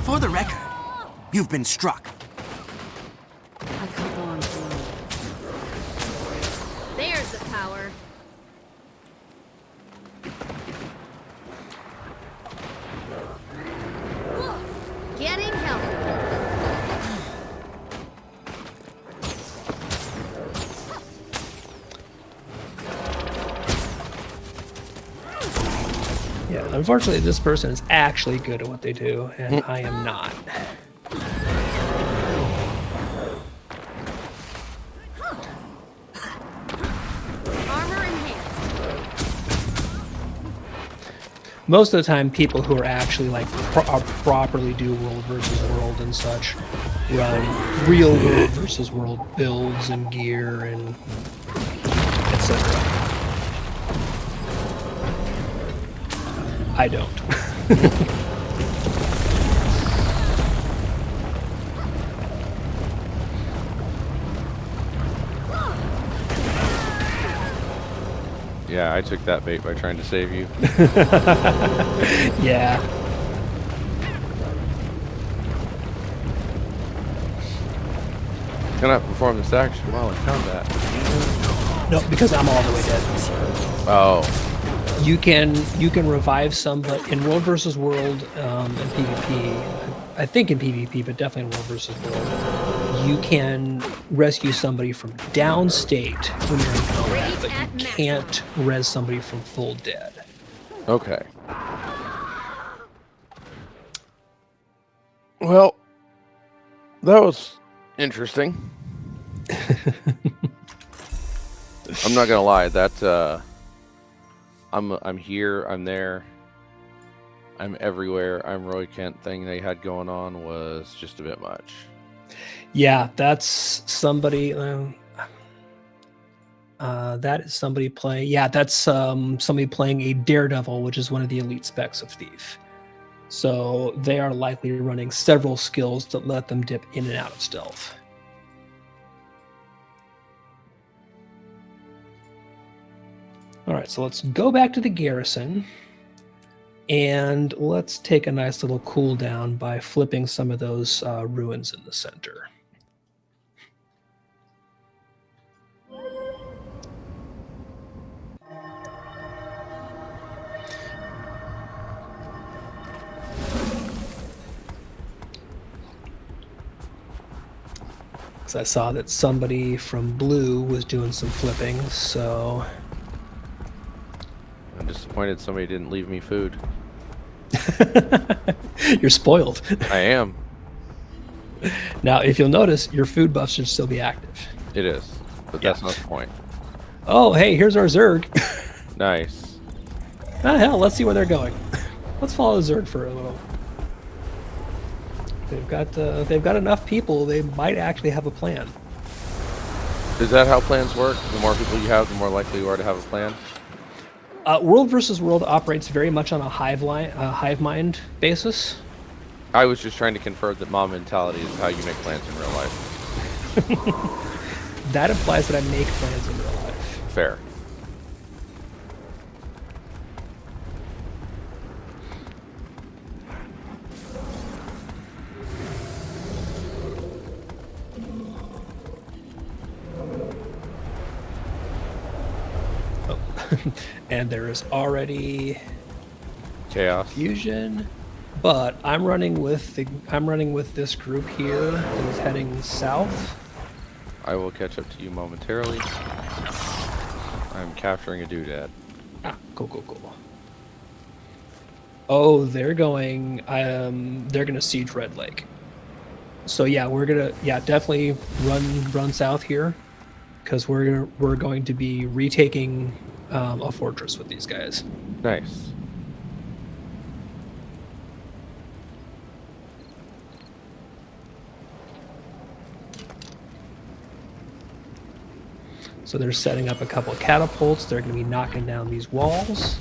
For the record, you've been struck. I come on through. There's the power. Getting help. Yeah, unfortunately, this person is actually good at what they do, and I am not. Armor enhanced. Most of the time, people who are actually like properly do World versus World and such run real World versus World builds and gear and etc. I don't. Yeah, I took that bait by trying to save you. Yeah. Cannot perform this action while in combat. No, because I'm all the way dead. Oh. You can revive some, but in World versus World and PvP, I think in PvP, but definitely in World versus World, you can rescue somebody from down state when you're in combat, but you can't res somebody from full dead. Okay. Well, that was interesting. I'm not gonna lie, that I'm here, I'm there, I'm everywhere. I'm Roy Kent thing they had going on was just a bit much. Yeah, that's somebody. That is somebody playing. Yeah, that's somebody playing a Daredevil, which is one of the elite specs of Thief. So they are likely running several skills that let them dip in and out of stealth. All right, so let's go back to the garrison, and let's take a nice little cooldown by flipping some of those ruins in the center. because I saw that somebody from Blue was doing some flipping, so... I'm disappointed somebody didn't leave me food. You're spoiled. I am. Now, if you'll notice, your food buff should still be active. It is, but that's not the point. Oh, hey, here's our Zerg. Nice. Ah, hell, let's see where they're going. Let's follow Zerg for a little. They've got enough people. They might actually have a plan. Is that how plans work? The more people you have, the more likely you are to have a plan? World versus World operates very much on a hive mind basis. I was just trying to confirm that mom mentality is how you make plans in real life. That implies that I make plans in real life. Fair. And there is already Chaos. fusion, but I'm running with this group here that is heading south. I will catch up to you momentarily. I'm capturing a doodad. Ah, cool. Oh, they're going to siege Red Lake. So yeah, we're gonna definitely run south here, because we're going to be retaking a fortress with these guys. Nice. So they're setting up a couple of catapults. They're going to be knocking down these walls.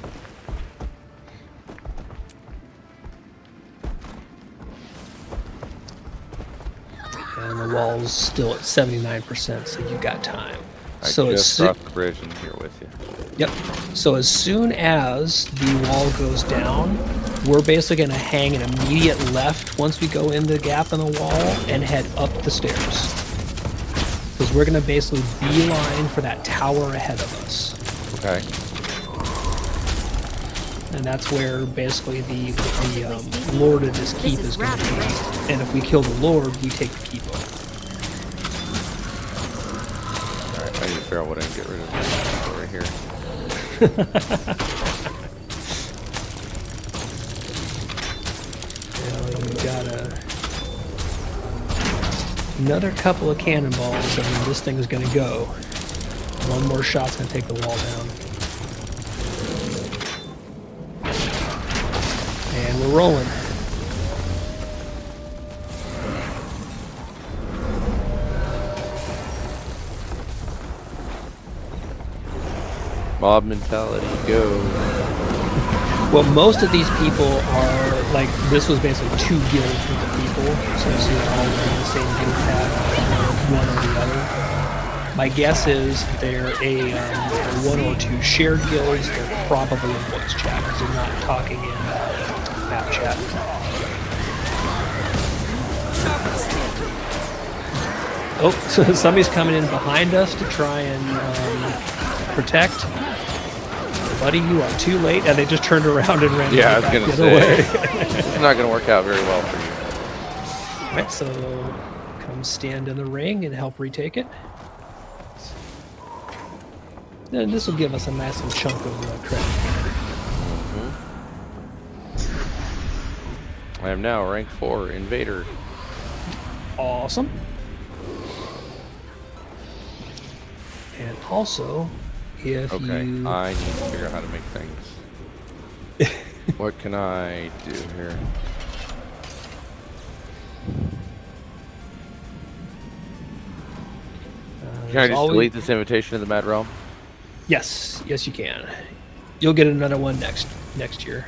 And the wall's still at 79%, so you got time. I just crossed the bridge and here with you. Yep. So as soon as the wall goes down, we're basically going to hang an immediate left once we go in the gap in the wall and head up the stairs. Because we're going to basically beeline for that tower ahead of us. Okay. And that's where basically the Lord of this keep is going to be. And if we kill the Lord, we take the keep over. Alright, I need to figure out what I can get rid of right here. Well, you got another couple of cannonballs, and then this thing is going to go. One more shot's going to take the wall down. And we're rolling. Mob mentality, go. Well, most of these people are, like, this was basically 2 guilds with the people, so you see they're all wearing the same guild hat, one or the other. My guess is they're they're 1 or 2 shared guilds. They're probably in voice chat, because they're not talking in map chat. Oh, so somebody's coming in behind us to try and protect. Buddy, you are too late, and they just turned around and ran Yeah, I was back gonna the other way. It's not gonna work out very well for you. Alright, so come stand in the ring and help retake it. Then this will give us a nice little chunk of credit. I am now rank 4 invader. Awesome. And also, if Okay, you... I need to figure out how to make things. What can I do here? Can I just delete this invitation in the Mad Realm? Yes, yes you can. You'll get another one next year.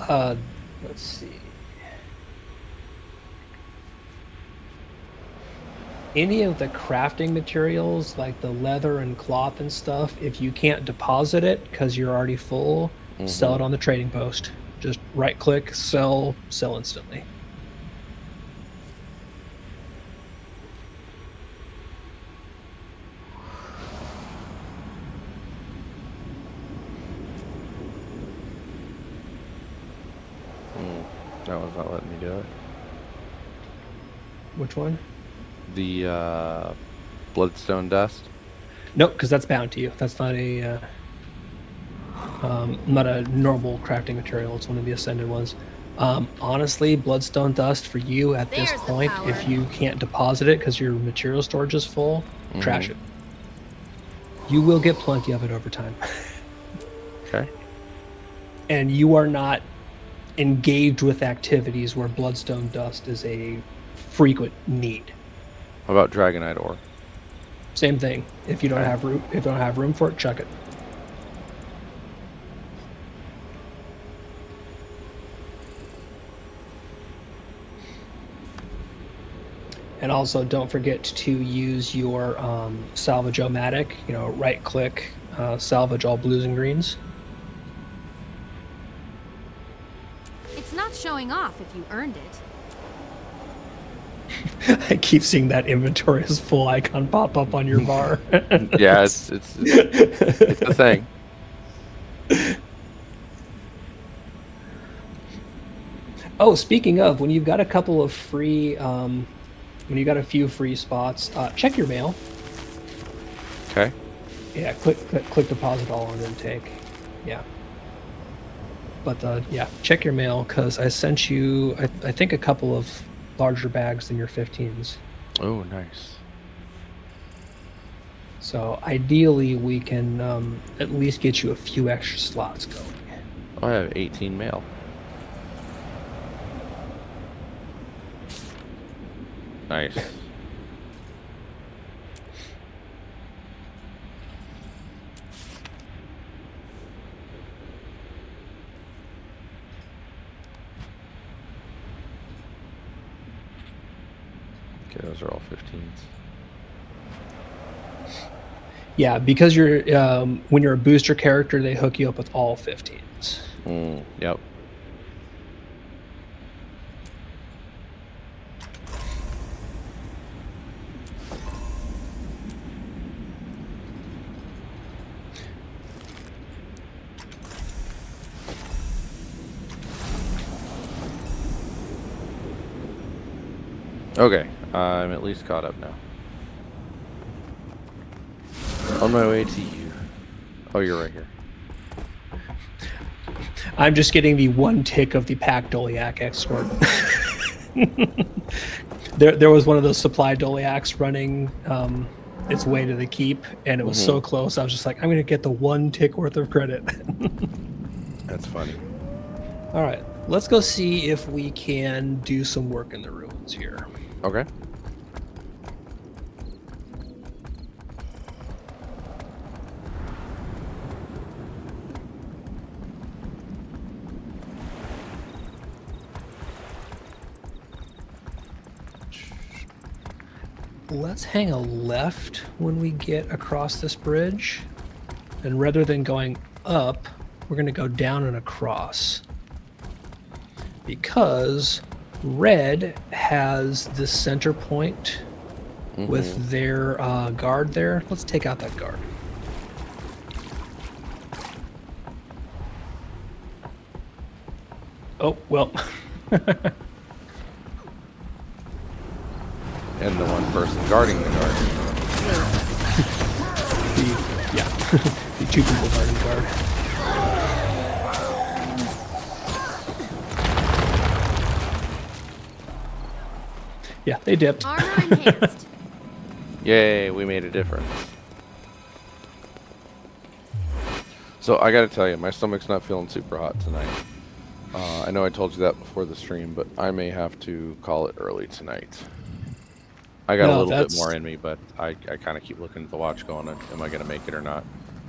Let's see. Any of the crafting materials, like the leather and cloth and stuff, if you can't deposit it because you're already full, sell it on the trading post. Just right click, sell instantly. That was not letting me do it. Which one? The bloodstone dust. Nope, because that's bound to you. That's not a normal crafting material. It's one of the ascended ones. Honestly, bloodstone dust for you at this There's the point, power. if you can't deposit it because your material storage is full, trash it. You will get plenty of it over time. Okay. And you are not engaged with activities where bloodstone dust is a frequent need. How about dragonite ore? Same thing. If you don't have room for it, chuck it. And also, don't forget to use your salvage-o-matic. Right-click, salvage all blues and greens. It's not showing off if you earned it. I keep seeing that inventory is full icon pop up on your bar. Yeah, it's a thing. Oh, speaking of, when you've got a couple of free, when you got a few free spots, check your mail. Okay. Yeah, click deposit all on intake. Yeah. But yeah, check your mail because I sent you, I think, a couple of larger bags than your 15s. Oh, nice. So ideally, we can at least get you a few extra slots going. Oh, I have 18 mail. Nice. Okay, those are all 15s. Yeah, because you're when you're a booster character, they hook you up with all 15s. Yep. Okay, I'm at least caught up now. On my way to you. Oh, you're right here. I'm just getting the one tick of the pack Doliac escort. There was one of those supply Doliacs running its way to the keep, and it was so close. I was just like, I'm going to get the one tick worth of credit. That's funny. All right, let's go see if we can do some work in the ruins here. Okay. Let's hang a left when we get across this bridge. And rather than going up, we're going to go down and across. Because red has this center point with their guard there. Let's take out that guard. Oh, well. And the one person guarding the guard. The two people guarding the guard. Yeah, they dipped. Armor enhanced. Yay, we made a difference. So I gotta tell you, my stomach's not feeling super hot tonight. I know I told you that before the stream, but I may have to call it early tonight. I got a little bit more in me, but I kind of keep looking at the watch going, am I going to make it or not?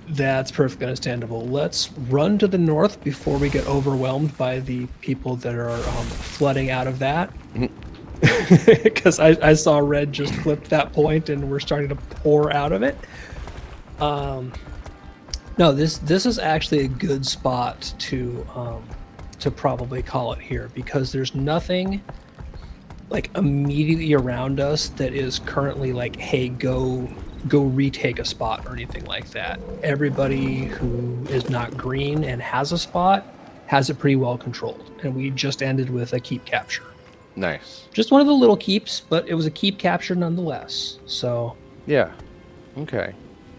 That's perfectly understandable. Let's run to the north before we get overwhelmed by the people that are flooding out of that. Because I saw red just flip that point and we're starting to pour out of it. No, this is actually a good spot to probably call it here because there's nothing like immediately around us that is currently like, hey, go retake a spot or anything like that. Everybody who is not green and has a spot has it pretty well controlled, and we just ended with a keep capture. Nice. Just one of the little keeps, but it was a keep capture nonetheless. So Yeah. Okay.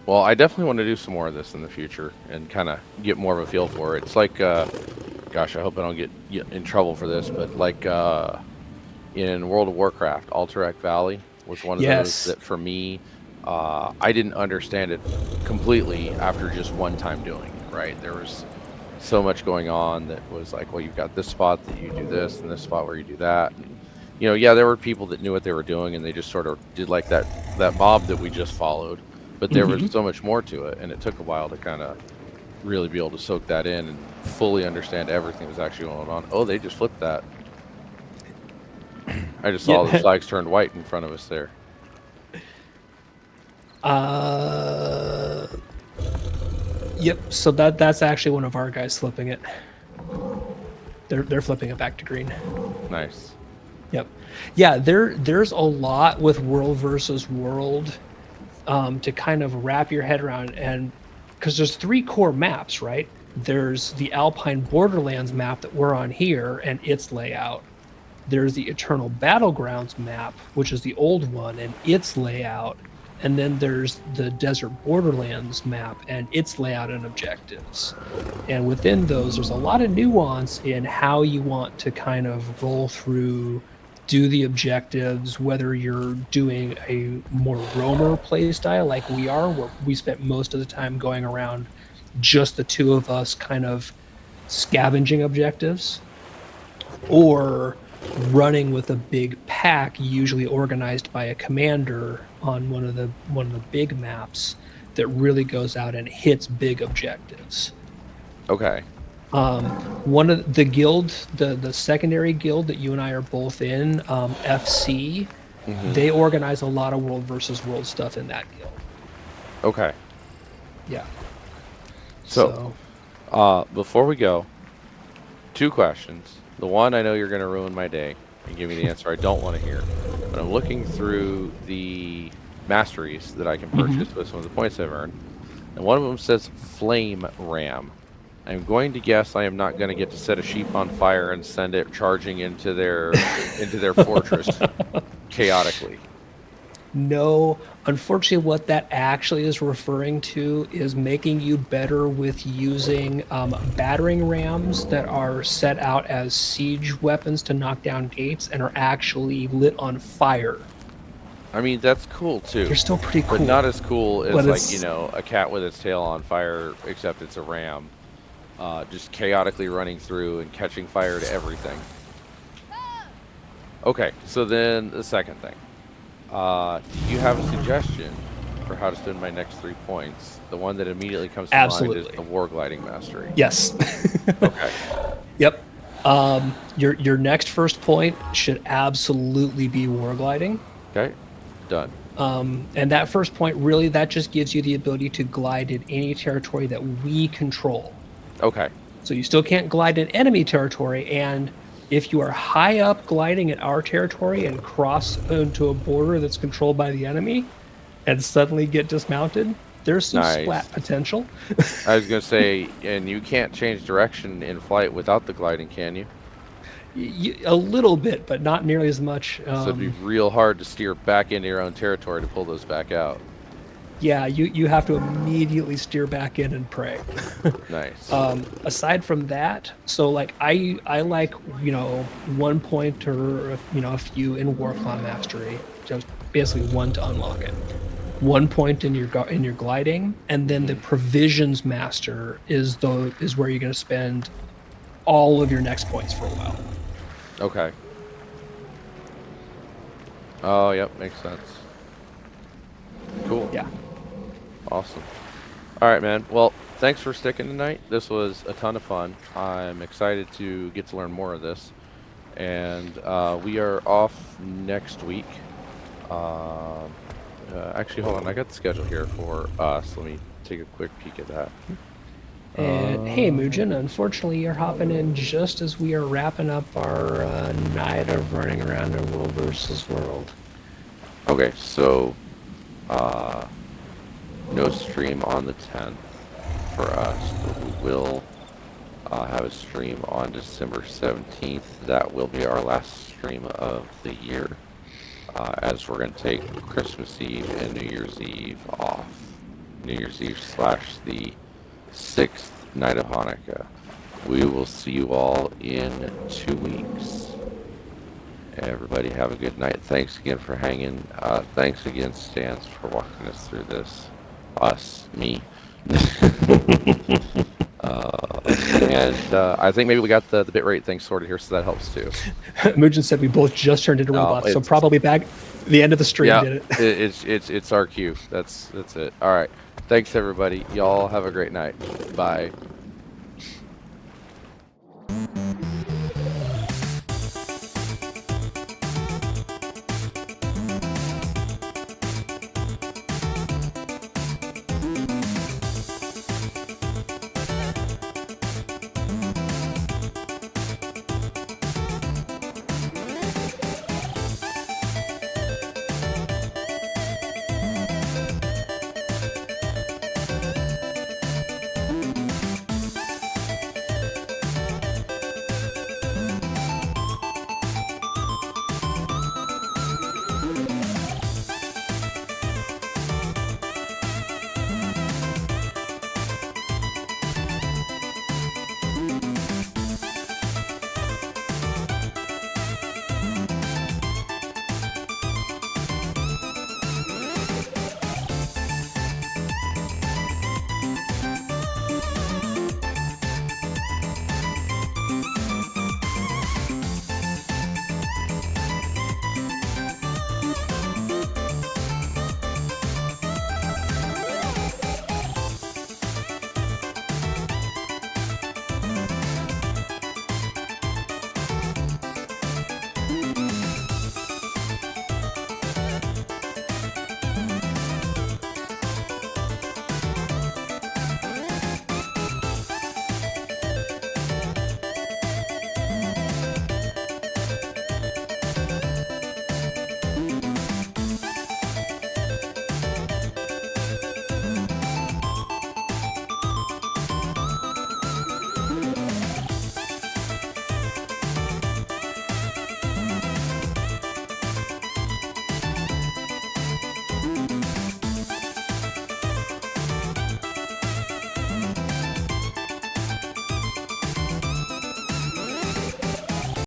Well, I definitely want to do some more of this in the future and kind of get more of a feel for it. It's like, gosh, I hope I don't get in trouble for this, but like in World of Warcraft, Alterac Valley was one of those that for me, I didn't understand it completely after just one time doing it, right? There was so much going on that was like, well, you've got this spot that you do this and this spot where you do that. And, you know, yeah, there were people that knew what they were doing and they just sort of did like that mob that we just followed, but there was so much more to it, and it took a while to kind of really be able to soak that in and fully understand everything that's actually going on. Oh, they just flipped that. I just saw the flags turned white in front of us there. Yep. So that's actually one of our guys flipping it. They're flipping it back to green. Nice. Yep. Yeah. There's a lot with world versus world to kind of wrap your head around, and because there's 3 core maps, right? There's the Alpine Borderlands map that we're on here and its layout. There's the Eternal Battlegrounds map, which is the old one, and its layout. And then there's the Desert Borderlands map and its layout and objectives. And within those, there's a lot of nuance in how you want to kind of roll through, do the objectives, whether you're doing a more roamer play style like we are, where we spent most of the time going around just the 2 of us kind of scavenging objectives, or running with a big pack, usually organized by a commander on one of the big maps that really goes out and hits big objectives. Okay. One of the guild, the secondary guild that you and I are both in, FC, they organize a lot of world versus world stuff in that guild. Okay. Yeah. So before we go, 2 questions. The one, I know you're going to ruin my day and give me the answer I don't want to hear. But I'm looking through the masteries that I can purchase with some of the points I've earned. And one of them says Flame Ram. I'm going to guess I am not going to get to set a sheep on fire and send it charging into their fortress chaotically. No, unfortunately, what that actually is referring to is making you better with using battering rams that are set out as siege weapons to knock down gates and are actually lit on fire. I mean, that's cool too. They're still pretty cool. But not as cool as, But like, it's- you know, a cat with its tail on fire, except it's a ram. Just chaotically running through and catching fire to everything. Okay, so then the second thing. Do you have a suggestion for how to spend my next 3 points? The one that immediately comes to mind is the War Gliding Mastery. Yes. Okay. Yep. Your next first point should absolutely be war gliding. Okay. Done. And that first point, really, that just gives you the ability to glide in any territory that we control. Okay. So you still can't glide in enemy territory, and if you are high up gliding in our territory and cross into a border that's controlled by the enemy and suddenly get dismounted, there's some splat potential. I was going to say, and you can't change direction in flight without the gliding, can you? A little bit, but not nearly as much. So it'd be real hard to steer back into your own territory to pull those back out. Yeah, you have to immediately steer back in and pray. Nice. Aside from that, so like I like, 1 point or a few in Warclaw Mastery, just basically 1 to unlock it. 1 point in your gliding, and then the Provisions Master is where you're going to spend all of your next points for a while. Okay. Oh, yep, makes sense. Cool. Yeah. Awesome. All right, man. Well, thanks for sticking tonight. This was a ton of fun. I'm excited to get to learn more of this. And we are off next week. Actually, hold on. I got the schedule here for us. Let me take a quick peek at that. And hey, Mugen, unfortunately, you're hopping in just as we are wrapping up our night of running around in World versus World. Okay, so no stream on the 10th for us, but we will have a stream on December 17th. That will be our last stream of the year, as we're going to take Christmas Eve and New Year's Eve off. New Year's Eve / the 6th night of Hanukkah. We will see you all in 2 weeks. Everybody have a good night. Thanks again for hanging. Thanks again, Stans, for walking us through this. Me. And I think maybe we got the bit rate thing sorted here, so that helps too. Mugen said we both just turned into robots, so probably back the end of the stream Yeah, did it. it's our cue. That's it. All right. Thanks everybody. Y'all have a great night. Bye.